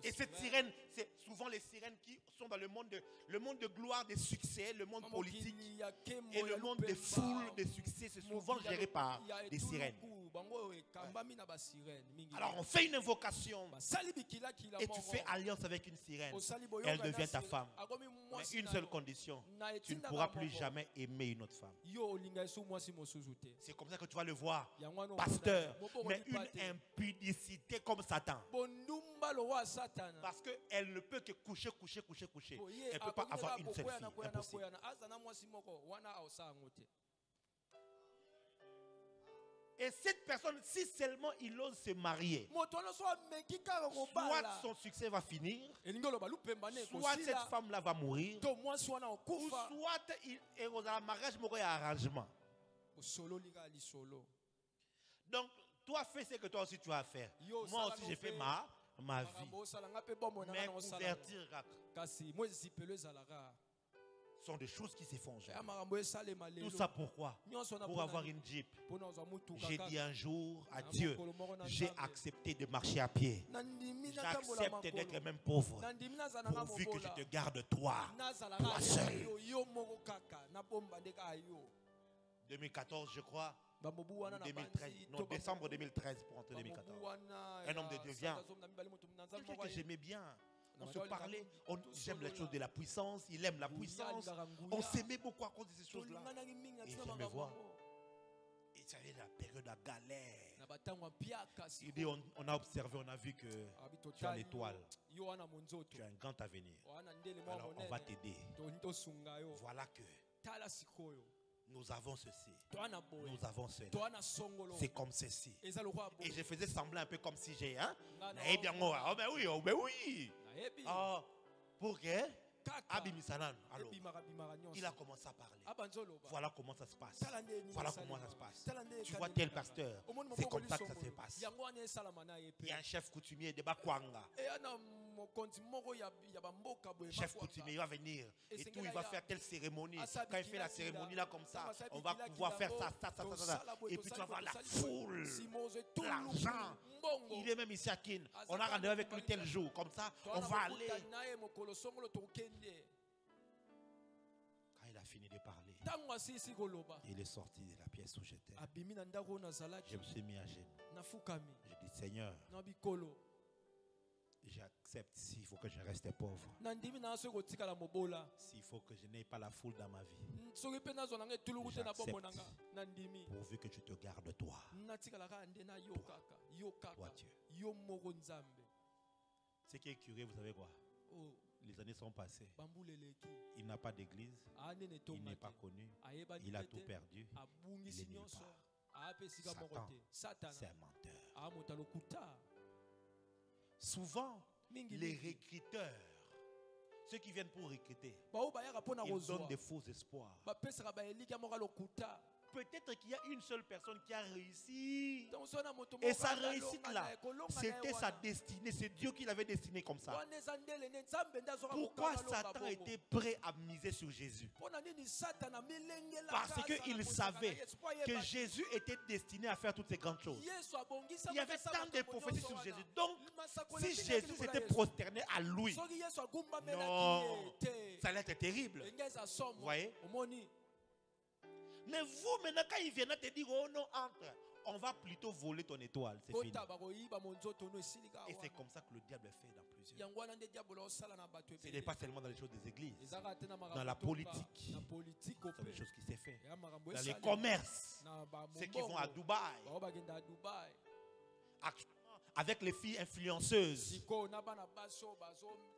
Et cette sirène, c'est souvent les sirènes qui sont dans le monde de gloire, de succès, le monde politique et le monde des foules de succès. C'est souvent géré par des sirènes. Alors on fait une invocation et tu fais alliance avec une sirène. Elle devient ta femme. Mais une seule condition, tu ne pourras plus jamais aimer une autre femme. C'est comme ça que tu vas le voir, pasteur, mais une impudicité comme Satan. Parce qu'elle ne peut que coucher. Elle ne peut pas avoir une seule fille. Impossible. Et cette personne, si seulement il ose se marier, soit son succès va finir, soit cette femme-là va mourir, ou soit il aura un mariage, il arrangement. Donc, toi fais ce que toi aussi tu vas faire. Moi aussi j'ai fait ma vie. Mais couverture sont des choses qui se font. Tout ça pourquoi? Pour avoir une Jeep. J'ai dit un jour à Dieu, j'ai accepté de marcher à pied. J'accepte d'être même pauvre. Pourvu que je te garde toi seul. 2014 je crois. 2013, non, décembre 2013 pour entrer 2014. Un homme de Dieu vient. Quelqu'un que j'aimais bien. On se parlait. J'aime les choses de la puissance. Il aime la puissance. On s'aimait beaucoup à cause de ces choses-là. Et il vient me voir. Et ça avait la période de galère. Il dit on a observé, on a vu que tu as l'étoile. Tu as un grand avenir. Alors on va t'aider. Voilà que nous avons ceci. Nous avons cela. C'est comme ceci. Et je faisais semblant un peu comme si j'ai eh bien, oh ben oui. Oh, pour que Abimisanan, alors, il a commencé à parler. Voilà comment ça se passe. Voilà comment ça se passe. Tu vois tel pasteur, c'est comme ça que ça se passe. Il y a un chef coutumier de Bakwanga. Chef coutumier, il va venir et tout, il va faire telle cérémonie. Quand il fait la cérémonie là comme ça, on va pouvoir faire ça. Et puis tu vas voir la foule, l'argent. Il est même ici à Kin. On a rendez-vous avec lui tel jour. Comme ça, on va aller. Quand il a fini de parler, il est sorti de la pièce où j'étais. Je me suis mis à genoux. J'ai dit, Seigneur, j'accepte s'il faut que je reste pauvre. S'il faut que je n'ai pas la foule dans ma vie. J'accepte pourvu que tu te gardes toi. Toi Dieu. Ce qui est curieux, vous savez quoi? Les années sont passées. Il n'a pas d'église. Il n'est pas connu. Il a tout perdu. Il est nulle part. Satan, c'est un menteur. Souvent, les recruteurs Ceux qui viennent pour recruter, ils donnent des faux espoirs. Peut-être qu'il y a une seule personne qui a réussi. Et sa réussite-là, c'était sa destinée. C'est Dieu qui l'avait destiné comme ça. Pourquoi Satan était prêt à miser sur Jésus? Parce qu'il savait que Jésus était destiné à faire toutes ces grandes choses. Il y avait tant de prophéties sur Jésus. Donc, si Jésus s'était prosterné à lui, non, ça allait être terrible. Vous voyez? Mais vous, maintenant, quand il vient te dire, oh non, entre, on va plutôt voler ton étoile. C'est fini. Et c'est comme ça que le diable fait dans plusieurs. Ce n'est pas seulement dans les choses des églises. Dans la politique, c'est des choses qui s'est fait. Dans les commerces, ceux qui vont à Dubaï. Avec les filles influenceuses.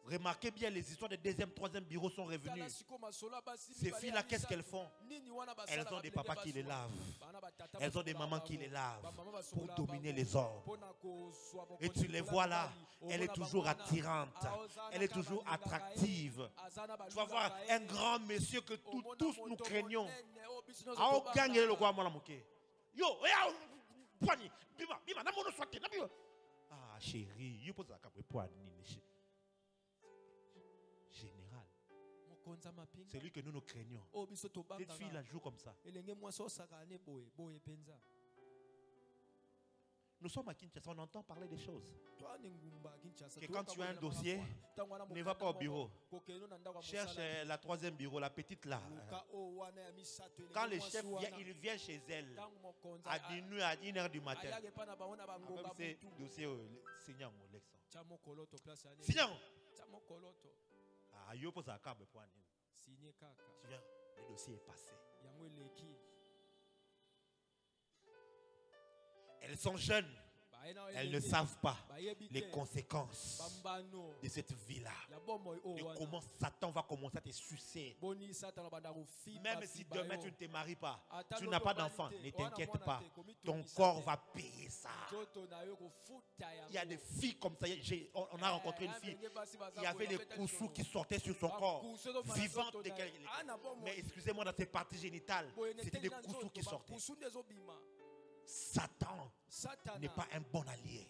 Remarquez bien, les histoires de deuxième, troisième bureau sont revenues. Ces filles-là, qu'est-ce qu'elles font? Elles ont des papas qui les lavent. Elles ont des mamans qui les lavent pour dominer les hommes. Et tu les vois là, elle est toujours attirante. Elle est toujours attractive. Tu vas voir un grand monsieur que tous nous craignons. Ah, chérie, je pose la cape pour général. C'est lui que nous craignons. Cette fille-là joue comme ça. Nous sommes à Kinshasa, on entend parler des choses. Que quand tu as un dossier, ne va pas au bureau. Cherche la troisième bureau, la petite là. Quand le chef vient, il vient chez elle à 1h du matin. C'est dossier Seigneur Seigneur. Ah, yo pose la carte pour tu viens, le dossier est passé. Elles sont jeunes. Elles ne savent pas les conséquences de cette vie-là. Et comment Satan va commencer à te sucer. Même si demain tu ne te maries pas, tu n'as pas d'enfant, ne t'inquiète pas. Ton corps va payer ça. Il y a des filles comme ça. On a rencontré une fille. Il y avait des coussous qui sortaient sur son corps. Vivantes. Mais excusez-moi, dans ses parties génitales, c'était des coussous qui sortaient. Satan n'est pas un bon allié.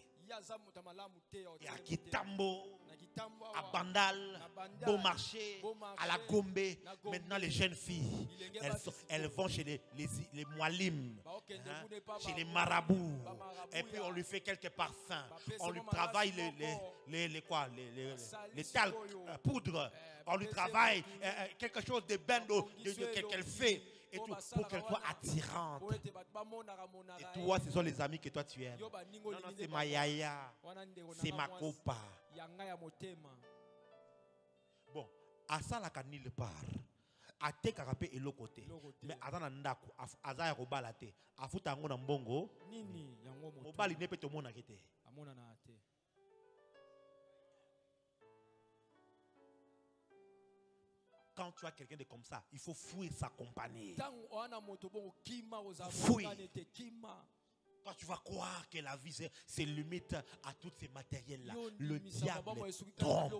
Et à Kitambo, à Bandal, Beau Marché, à la Gombe, maintenant les jeunes filles, elles vont chez les Moualim, chez les marabouts, et puis on lui fait quelques parfums, on lui travaille les talcs, poudre, on lui travaille quelque chose de ben qu'elle fait. Et tout, pour qu'elle soit attirante. Et toi, ce sont les amis que toi tu aimes. Non, c'est ma yaya. C'est ma copa. Bon, à ça, la canille part. A te karape et l'autre côté. Mais à ça, ndako, à ça, robalate. À foutango na mbongo. Mobali ne peut te mon akete. Quand tu as quelqu'un de comme ça, il faut fuir sa compagnie. Fuir. Toi, tu vas croire que la vie c'est limite à tous ces matériels-là. Le diable trompe.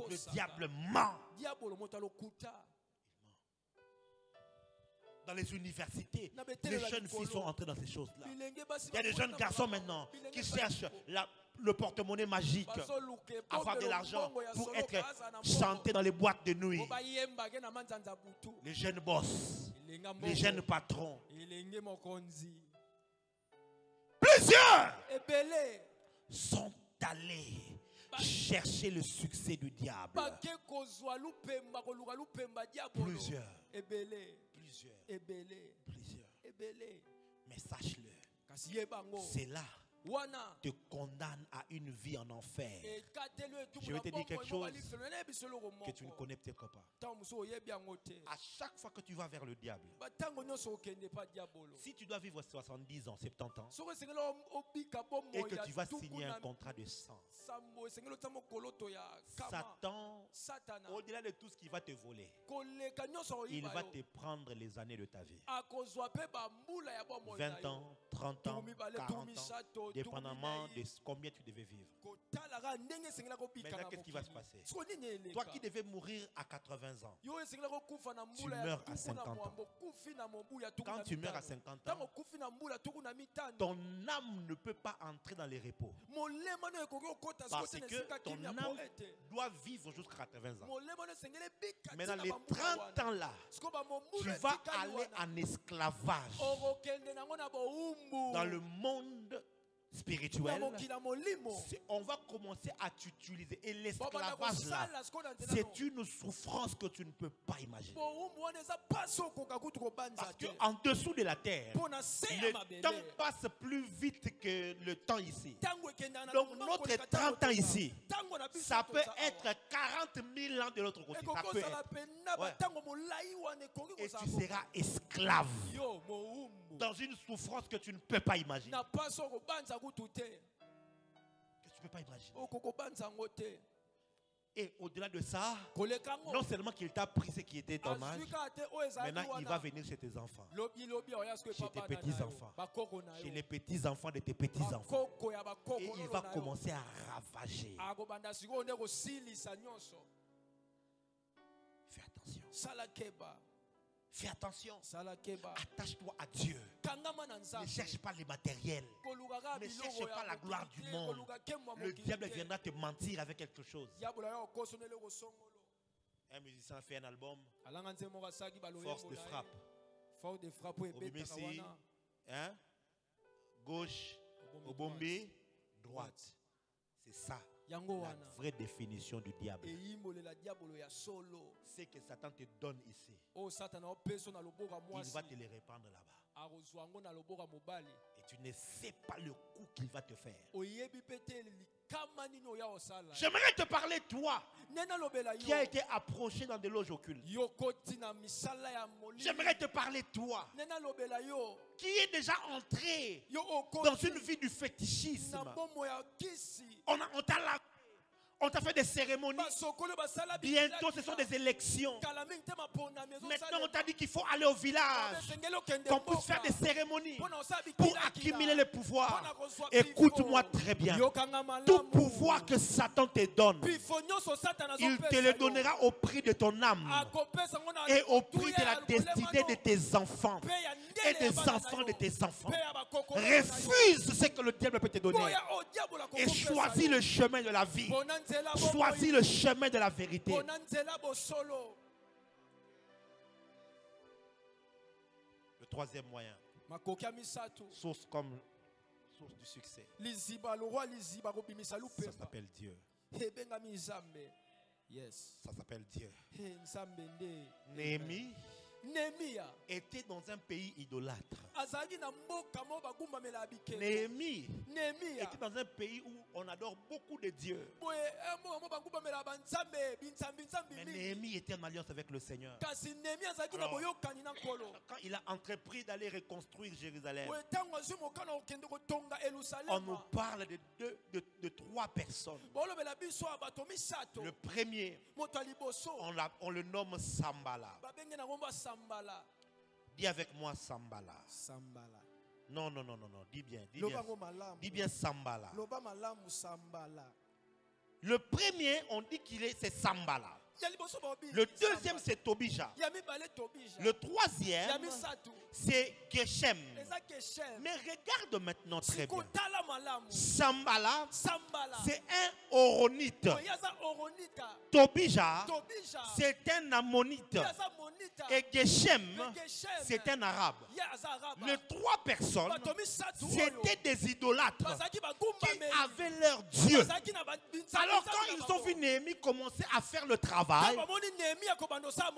Le diable ment. Dans les universités, les jeunes filles sont entrées dans ces choses-là. Il y a des jeunes garçons maintenant qui cherchent le porte-monnaie magique, avoir de l'argent pour être chanté dans les boîtes de nuit. Les jeunes boss, les jeunes patrons. Plusieurs sont allés chercher le succès du diable. Plusieurs. Mais sache-le, c'est là te condamne à une vie en enfer. Je vais te dire quelque chose que tu ne connais peut-être pas. À chaque fois que tu vas vers le diable, si tu dois vivre 70 ans, 70 ans, et que tu vas signer un contrat de sang, Satan, au-delà de tout ce qu'il va te voler, il va te prendre les années de ta vie. 20 ans, 30 ans, 40 ans. dépendamment de combien tu devais vivre. Maintenant, qu'est-ce qui va se passer? Toi qui devais mourir à 80 ans, tu meurs à 50 ans. Quand tu meurs à 50 ans, ton âme ne peut pas entrer dans les repos. Parce que ton âme doit vivre jusqu'à 80 ans. Mais dans les 30 ans là, tu vas aller en esclavage dans le monde spirituel. On va commencer à t'utiliser. Et l'esclavage là, c'est une souffrance que tu ne peux pas imaginer. Parce qu'en dessous de la terre, le temps passe plus vite que le temps ici. Donc notre 30 ans ici, ça peut être 40 000 ans de l'autre côté. Ça peut être. Ouais. Et tu seras esclave dans une souffrance que tu ne peux pas imaginer. Que tu ne peux pas imaginer. Et au-delà de ça, non seulement qu'il t'a pris ce qui était ton âge, maintenant il va venir chez tes enfants, chez tes petits-enfants, chez les petits-enfants de tes petits-enfants. Et il va commencer à ravager. Fais attention. Fais attention. Attache-toi à Dieu. Ne cherche pas les matériels. Ne cherche pas la gloire du monde. Le diable viendra te mentir avec quelque chose. Un musicien a fait un album, Force de frappe. Obimesi, hein? Gauche, Obombe, droite. C'est ça. La vraie définition du diable. C'est que Satan te donne ici. Il va te les répandre là-bas. Et tu ne sais pas le coup qu'il va te faire. J'aimerais te parler, toi, qui a été approché dans des loges occultes. J'aimerais te parler, toi, qui est déjà entré dans une vie du fétichisme. On t'a fait des cérémonies. Bientôt, ce sont des élections. Maintenant, on t'a dit qu'il faut aller au village, qu'on puisse faire des cérémonies pour accumuler le pouvoir. Écoute-moi très bien. Tout pouvoir que Satan te donne, il te le donnera au prix de ton âme et au prix de la destinée de tes enfants et des enfants de tes enfants. Refuse ce que le diable peut te donner et choisis le chemin de la vie. Choisis le chemin de la vérité. Le troisième moyen, source du succès, ça s'appelle Dieu. Ça s'appelle Dieu. Néhémie était dans un pays idolâtre. Néhémie était dans un pays où on adore beaucoup de dieux. Mais Néhémie était en alliance avec le Seigneur. Alors, quand il a entrepris d'aller reconstruire Jérusalem, on nous parle de trois personnes. Le premier, on le nomme Sambala. Dis avec moi Sambala. Non. Dis bien. Dis bien Sambala. Le premier, on dit c'est Sambala. Le deuxième, c'est Tobija. Le troisième, c'est Geshem. Mais regarde maintenant très bien. Sambala, c'est un Horonite. Tobija, c'est un Ammonite. Et Geshem, c'est un Arabe. Les trois personnes, c'était des idolâtres qui avaient leur Dieu. Alors quand ils ont vu Néhémie commencer à faire le travail,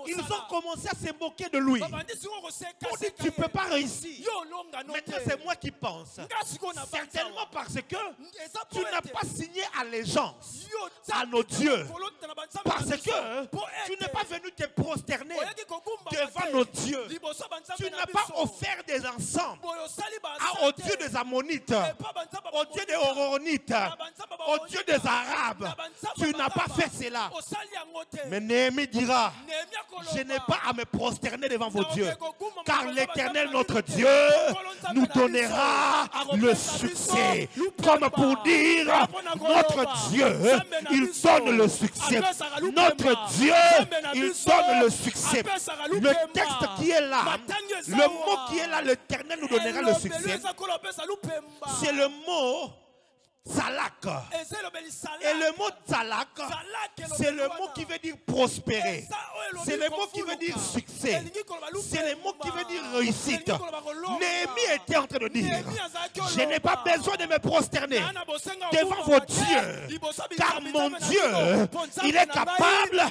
ils ont commencé à se moquer de lui. On dit tu ne peux pas réussir. Maintenant c'est moi qui pense. Certainement parce que tu n'as pas signé allégeance à nos dieux. Parce que tu n'es pas venu te prosterner devant nos dieux. Tu n'as pas offert des encens aux dieux des Ammonites, aux dieux des Horonites, aux dieux des Arabes. Tu n'as pas fait cela. Mais Néhémie dira, je n'ai pas à me prosterner devant vos dieux, car l'Éternel notre Dieu nous donnera le succès. Comme pour dire, notre Dieu, il donne le succès. Notre Dieu, il donne le succès. Le texte qui est là, le mot qui est là, l'Éternel nous donnera le succès. C'est le mot Tzalak. Et le mot Tzalak, c'est le mot qui veut dire prospérer. C'est le mot qui veut dire succès. C'est le mot qui veut dire réussite. Néhémie était en train de dire, je n'ai pas besoin de me prosterner devant vos dieux, car mon Dieu, il est capable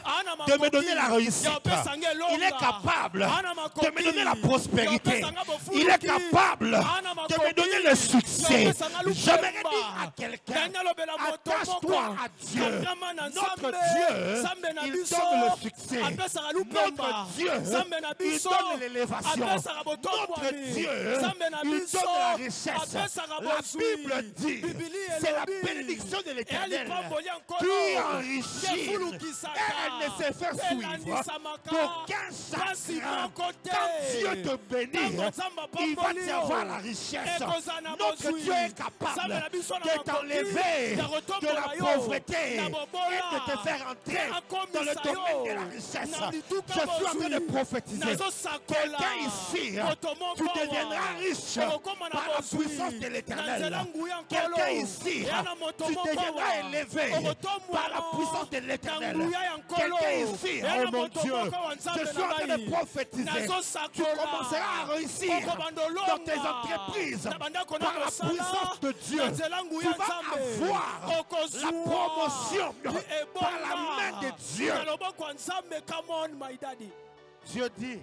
de me donner la réussite. Il est capable de me donner la prospérité. Il est capable de me donner le succès. J'aimerais dire à quelqu'un, attache-toi à Dieu. Notre Dieu, il donne le succès. Notre Dieu, il donne l'élévation. Notre Dieu, il donne la richesse. La Bible dit, c'est la bénédiction de l'Éternel qui enrichit. Elle ne se fait suivre d'aucun chagrin. Quand Dieu te bénit, il va te avoir la richesse. Notre Dieu est capable de t'enlever de la pauvreté et de te faire entrer dans le domaine de la richesse. Je suis en train de prophétiser. Quelqu'un ici, tu deviendras riche par la puissance de l'Éternel. Quelqu'un ici, tu deviendras élevé par la puissance de l'Éternel. Quelqu'un ici, oh mon Dieu, je suis en train de prophétiser. Tu commenceras à réussir dans tes entreprises par la puissance de Dieu. Tu vas avoir la promotion par la main de Dieu. Dieu dit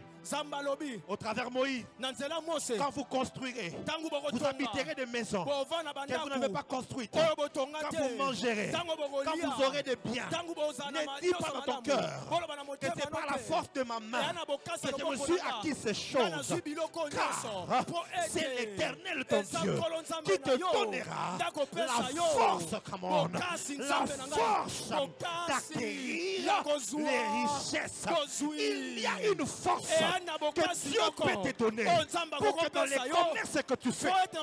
au travers Moïse, quand vous construirez, vous habiterez des maisons que vous n'avez pas construites. Quand vous mangerez, quand vous aurez des biens, ne dis pas dans ton cœur que c'est par la force de ma main que je me suis acquis ces choses. Car c'est l'Éternel ton Dieu qui te donnera la force, la force d'acquérir les richesses. Il y a une force que Dieu peut te donner pour que dans les commerces que tu fais, que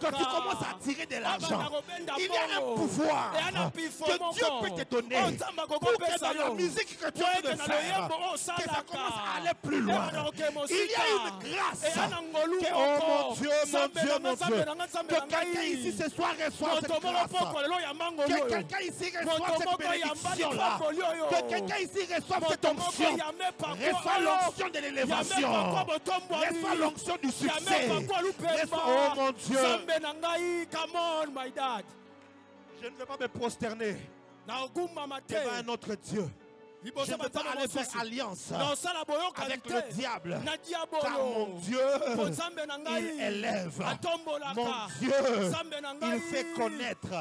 tu commences à tirer de l'argent. Il y a un pouvoir que Dieu peut te donner pour que dans la musique que tu as de faire, que ça commence à aller plus loin. Il y a une grâce que, oh mon Dieu, mon Dieu, mon Dieu, que quelqu'un ici ce soir reçoive cette grâce, que quelqu'un ici reçoive cette bénédiction-là, que quelqu'un ici reçoive cette onction, reçoive l'onction de l'élévation, reçois l'onction du succès. Oh mon Dieu, je ne veux pas me prosterner devant un autre Dieu. Je ne veux pas aller faire alliance avec le diable, car mon Dieu, il élève. Mon Dieu, il fait connaître.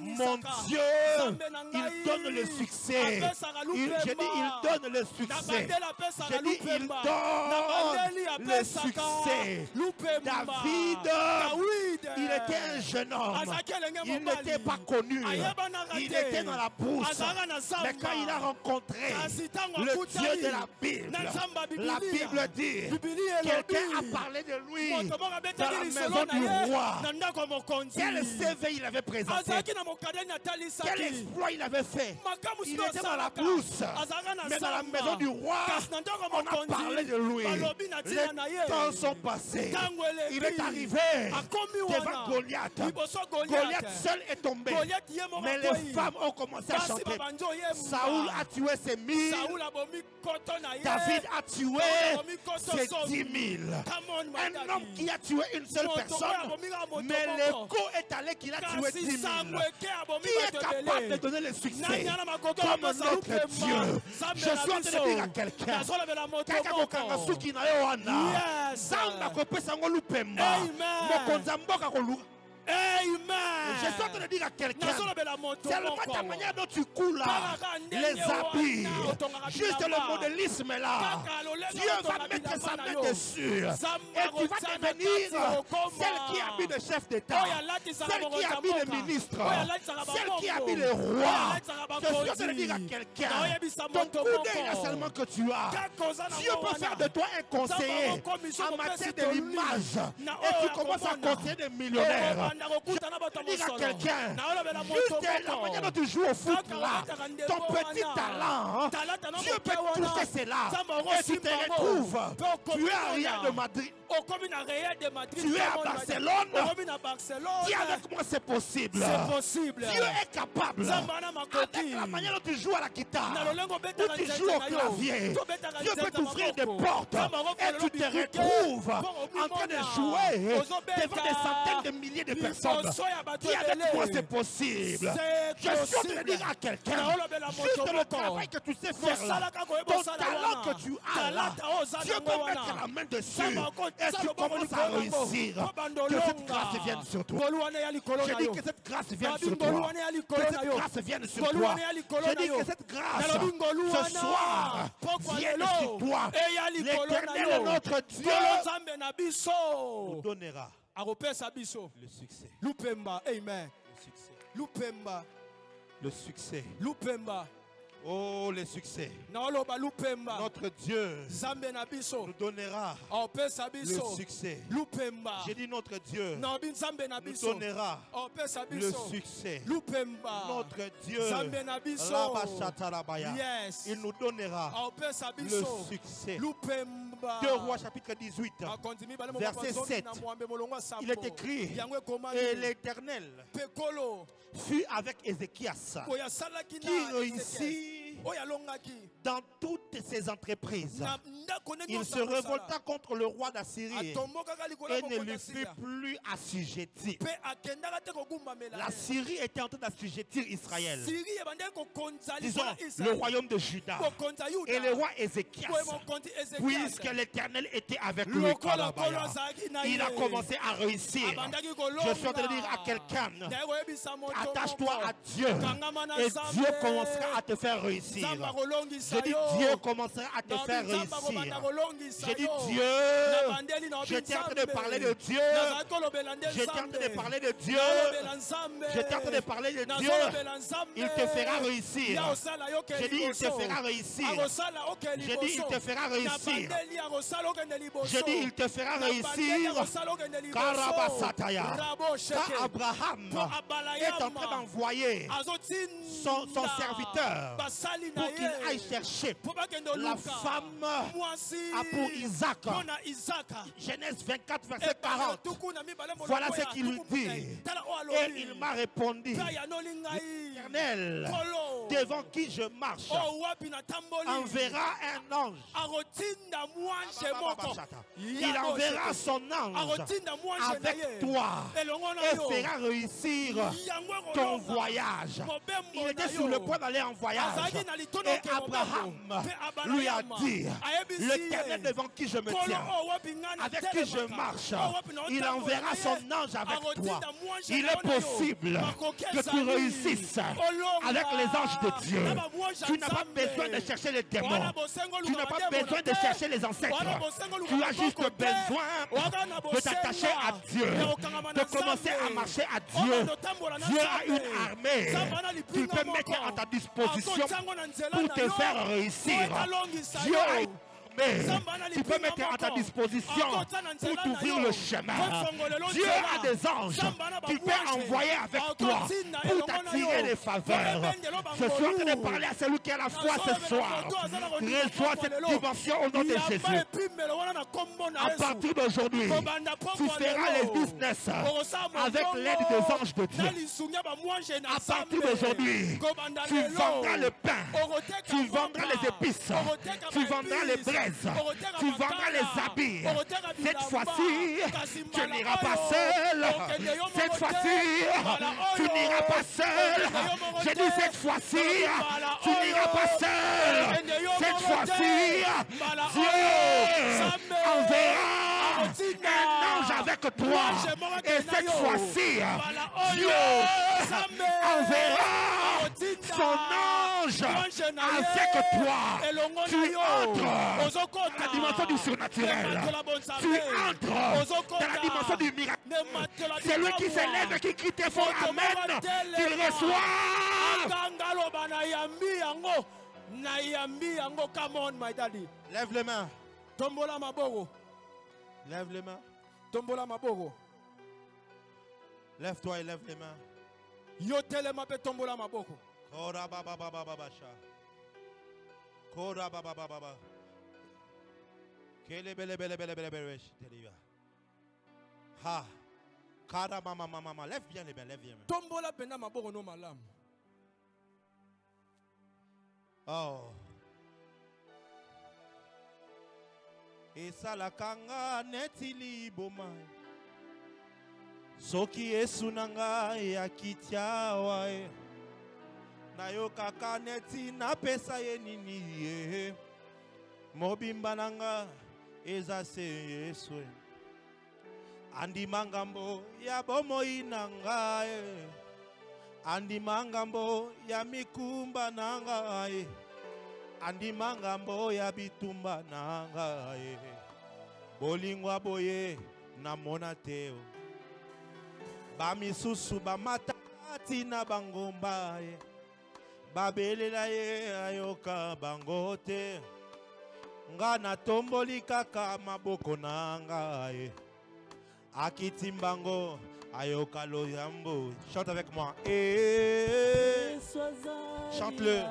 Mon Dieu, il donne le succès. Je dis, il donne le succès. Je dis, il donne le succès. David, il était un jeune homme. Il n'était pas connu. Il était dans la brousse. Mais quand il a rencontré le Dieu de la Bible, la Bible dit, quelqu'un a parlé de lui dans la maison du roi. Quel CV il avait présenté, quel exploit il avait fait. Il était dans la brousse, mais dans la maison du roi, on a parlé de lui. Les temps sont passés. Il est arrivé devant Goliath. Goliath seul est tombé, mais les femmes ont commencé à chanter. Saoul a tué ses 1000, David a tué ses 10 000. Un homme qui a tué une seule personne, mais l'écho est allé qu'il a tué 10 000. Qui est capable de donner le succès comme notre Dieu? Je suis en train de dire à quelqu'un, Amen. Je suis en train de dire à quelqu'un, c'est pas ta manière dont tu coules là, les habits, juste le modélisme est là. Dieu va mettre sa main dessus et tu vas devenir celle qui habille le chef d'État, celle qui habille le ministre, celle qui habille le roi. Je suis en train de dire à quelqu'un, ton coup d'œil là seulement que tu as, Dieu peut faire de toi un conseiller en matière de l'image et tu commences à conseiller des millionnaires. Je veux dire à quelqu'un, juste la manière dont tu joues au foot là, ton petit talent, Dieu peut toucher cela et tu te retrouves. Tu es à Real de Madrid. Tu es à Barcelone. Dis avec moi, c'est possible. Dieu est capable. Avec la manière dont tu joues à la guitare, où tu joues au clavier, Dieu peut t'ouvrir des portes et tu te retrouves en train de jouer devant des centaines de milliers de personnes. Dis avec moi, c'est possible. Je suis en train de dire à quelqu'un, juste le travail que tu sais faire là, ton talent que tu as là, Dieu peut mettre la main dessus et tu commences à réussir. Que cette grâce vienne sur toi. Je dis que cette grâce vienne sur toi. Que cette grâce vienne sur toi. Je dis que cette grâce, ce soir, vienne sur toi. L'Éternel, notre Dieu, nous donnera le succès. Amen. Le succès. Lupemba. Oh, le succès. Notre Dieu nous donnera le succès. J'ai dit notre Dieu nous donnera le succès. Notre Dieu, il nous donnera le succès. 2 Rois chapitre 18, verset 7. Il est écrit, et l'Éternel fut avec Ézéchias, qui réussit dans toutes ses entreprises. Il se révolta contre le roi d'Assyrie et ne lui fut plus assujetti. La Syrie était en train d'assujettir Israël. Disons, le royaume de Juda et le roi Ézéchias, puisque l'Éternel était avec lui. Il a commencé à réussir. Je suis en train de dire à quelqu'un, attache-toi à Dieu et Dieu commencera à te faire réussir. Je dis Dieu commencera à te faire réussir. Je dis Dieu, j'étais en train de parler de Dieu. J'étais en train de parler de Dieu. J'étais en train de parler de Dieu. Il te fera réussir. Je dis il te fera réussir. Je dis il te fera réussir. Je dis il te fera réussir. Karabasataya. Quand Abraham est en train d'envoyer son serviteur pour qu'il aille chercher la femme pour Isaac. Genèse 24, verset 40. Voilà ce qu'il lui dit. Et il m'a répondu, l'Éternel, devant qui je marche, enverra un ange. Il enverra son ange avec toi et fera réussir ton voyage. Il était sur le point d'aller en voyage. Et Abraham lui a dit, l'Éternel devant qui je me tiens, avec qui je marche, il enverra son ange avec toi. Il est possible que tu réussisses avec les anges de Dieu. Tu n'as pas besoin de chercher les démons. Tu n'as pas besoin de chercher les ancêtres. Tu as juste besoin de t'attacher à Dieu, de commencer à marcher à Dieu. Dieu a une armée qu'il peut mettre à ta disposition pour te faire réussir. Dieu a tu peux mettre à ta disposition pour t'ouvrir le chemin. Dieu a des anges qu'il peut envoyer avec toi pour t'attirer les faveurs. Je suis en train de parler à celui qui a la foi ce soir. Reçois cette dimension au nom de Jésus. À partir d'aujourd'hui, tu feras les business avec l'aide des anges de Dieu. À partir d'aujourd'hui, tu vendras le pain, tu vendras les épices, tu vendras les braises, tu vendras les habits. Cette fois-ci, tu n'iras pas seul. Cette fois-ci, tu n'iras pas seul. J'ai dit cette fois-ci, tu n'iras pas seul. Cette fois-ci, Dieu enverra un ange avec avec toi. Et cette fois-ci, Dieu enverra son ange avec toi. Tu entres dans la dimension du surnaturel. Tu entres dans la dimension du miracle. C'est lui qui s'élève, qui crie très fort amen, qu'il reçoit. Come on, my daddy. Lève les mains. Tombola maboko. Lève les mains. Tombola maboko. Lève-toi et lève les mains. Yotele mabe tombola maboko. Kora baba baba baba sha. Kora baba baba baba. Kele bele bele bele bele bele bele. Ha. Kara mama mama mama. Lève bien les mains, lève bien. Tombola penda maboko no malam. Oh. Esa la kanga netili bomai. Soki Yesu nanga ya kitiawa e. Na yo kaka neti na pesa ye nini ye. Mobimba nanga eza se Yesu e. Andi mangambo ya bomoi nanga e. Andi mangambo ya mikumba nanga e. Andi mangambo ya bitumba nanga e. Bolingwa boye na monateo. Bamisusu bamatati na bangomba e. Babelela ye ayoka bangote. Nga na tomboli kaka maboko nanga e. Akitimbango ayoka loyambo. Chante avec moi. Chante-le.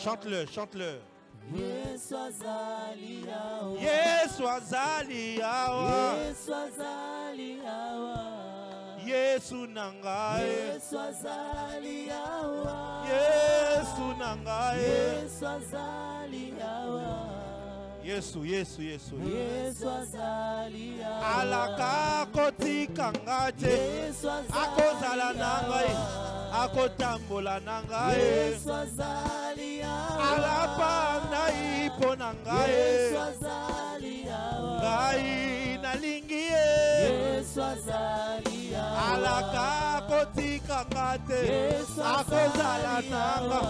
Chante-le, chante-le. Yesu azali yawa. Yesu azali yawa. Yesu nangae. Yesu azali yawa. Yesu nangae. Yesu azali yawa. Yesu, Yesu, Yesu. Yesu azali yawa. Alaka kotika ngate. Yesu azali yawa. Akozala nangae. Akotambola nangae. Yesu azali yawa. Alapa na ipo nangae. Yesu azali yawa. Ngai nalingie. Yesu azali yawa. Alaka kotika ngate. Yesu akozala nanga.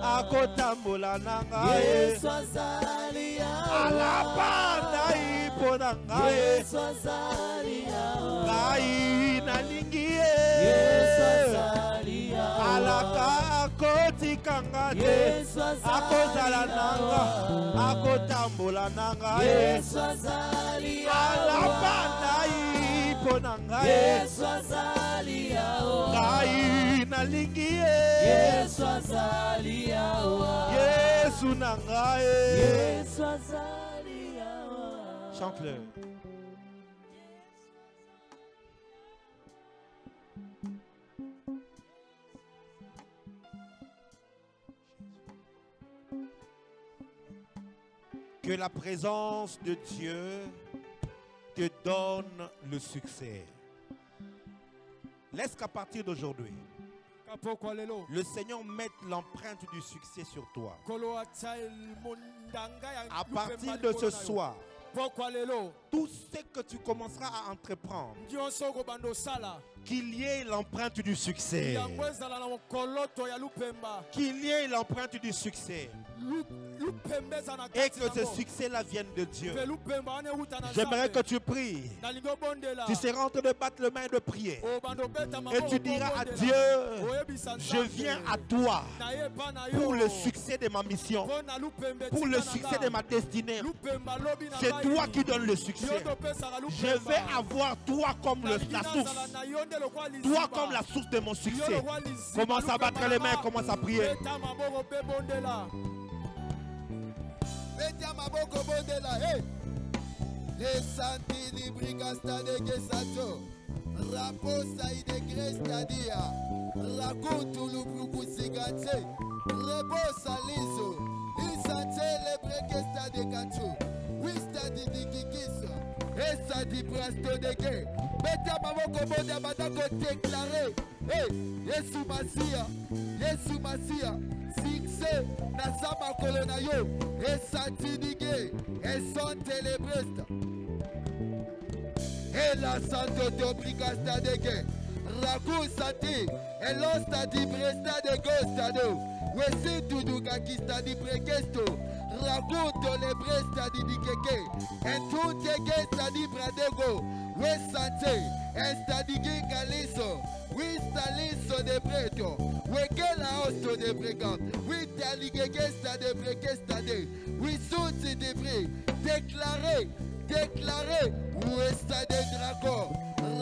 Akotambola nangae. Yesu azali yawa. Alapa na ipo nangae. Yesu azali yawa. Ngai nalingie. Yesu azali yawa. Alaka kotika ngate. Akozala nanga. Akotambola nangae. Yesu azali yawa. Alapa na ipo nangae. Yesu azali yawa. Ngai nalingie. Yesu azali yawa. Yesu nangae. Yesu azali yawa. Chante-le. Que la présence de Dieu te donne le succès. Laisse qu'à partir d'aujourd'hui, le Seigneur mette l'empreinte du succès sur toi. À partir de ce soir, tout ce que tu commenceras à entreprendre, qu'il y ait l'empreinte du succès. Qu'il y ait l'empreinte du succès. Et que ce succès-là vienne de Dieu. J'aimerais que tu pries. Tu seras en train de battre le main et de prier. Et tu diras à Dieu, je viens à toi pour le succès de ma mission, pour le succès de ma destinée. C'est toi qui donnes le succès. Je vais avoir toi comme la source. Toi comme la source de mon succès. Commence à battre les mains, commence à prier. Les santini brigasta de Gesato, Raposa de Grestadia, Raconto Lubruku Sigate, Rebosa Lizo, Isante le Bregesta de Cancho, Wista di Dikikiso, Essa di Prasto de Gay, Beta maboko bonde batako déclarer. Hey, Yesu Masia, Yesu Masia. Succès na sama kolona yo. Et santidige, et son télébreste. Et la santo d'obrigasta de guerre. Ragu sati, et l'osta di bresta de gostado. Wesi tuduka kista di prekesto. Ragu to le bresta di dikeke. Et tout te gesta di bradego. Wesante, estadige galiso. Wistaliso de breto. Wekela osto de bregant. Witaligegesta de brekestade. Wisuti de bre. Déclaré. Déclaré, où est de dragon,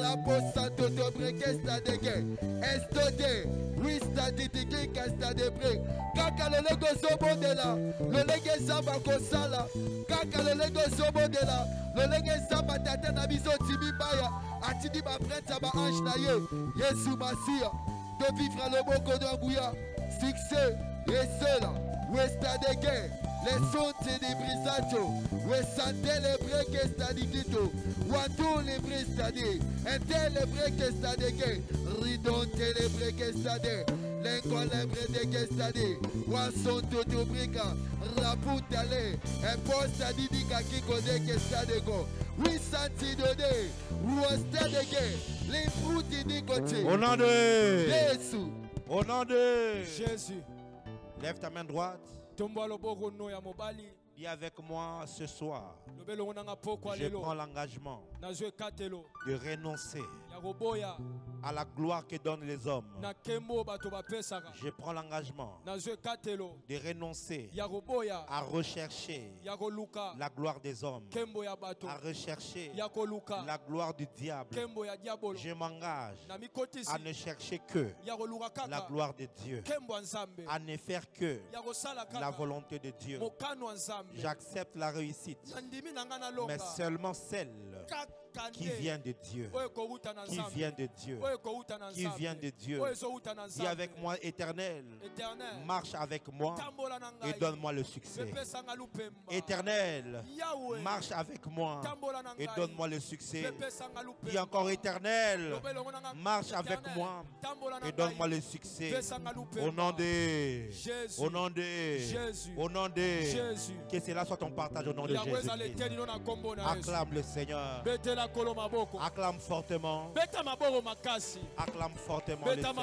raposa toto brekesta de gué, estode, wista ditiki kasta de bre, kaka le lego sobo de la, le lege samba kosala, kaka le lego sobo de la, le lege samba tata na biso tibi baya, atidi ba prêtre ba ange na ye, Yesu Masia, de vivre le boko d'angouya, succès, et cela, ouest de gué. Les sons de brisato, we sante le breke stadikito, watu le bristadi, ente le breke stadike, ridonte le breke stade, l'incolebre de gestadi, wason toto brika, raputale, imposta didika kiko de gestadego, we santi dode, wostadege, les fruits de côté. Au nom de Jésus. Au nom de Jésus. Lève ta main droite. Dis avec moi ce soir. Je prends l'engagement de renoncer à la gloire que donnent les hommes. Je prends l'engagement de renoncer à rechercher la gloire des hommes, à rechercher la gloire du diable. Je m'engage à ne chercher que la gloire de Dieu, à ne faire que la volonté de Dieu. J'accepte la réussite, mais seulement celle qui vient de Dieu, qui vient de Dieu, qui vient de Dieu. Dis avec moi, Éternel, marche avec moi et donne-moi le succès. Éternel, marche avec moi et donne-moi le succès. Dis encore, Éternel, marche avec moi et donne-moi le succès. Au nom de Jésus, au nom de Jésus, au nom de Jésus. Que cela soit ton partage au nom de Jésus. Acclame le Seigneur. Acclame fortement. Acclame fortement le Seigneur.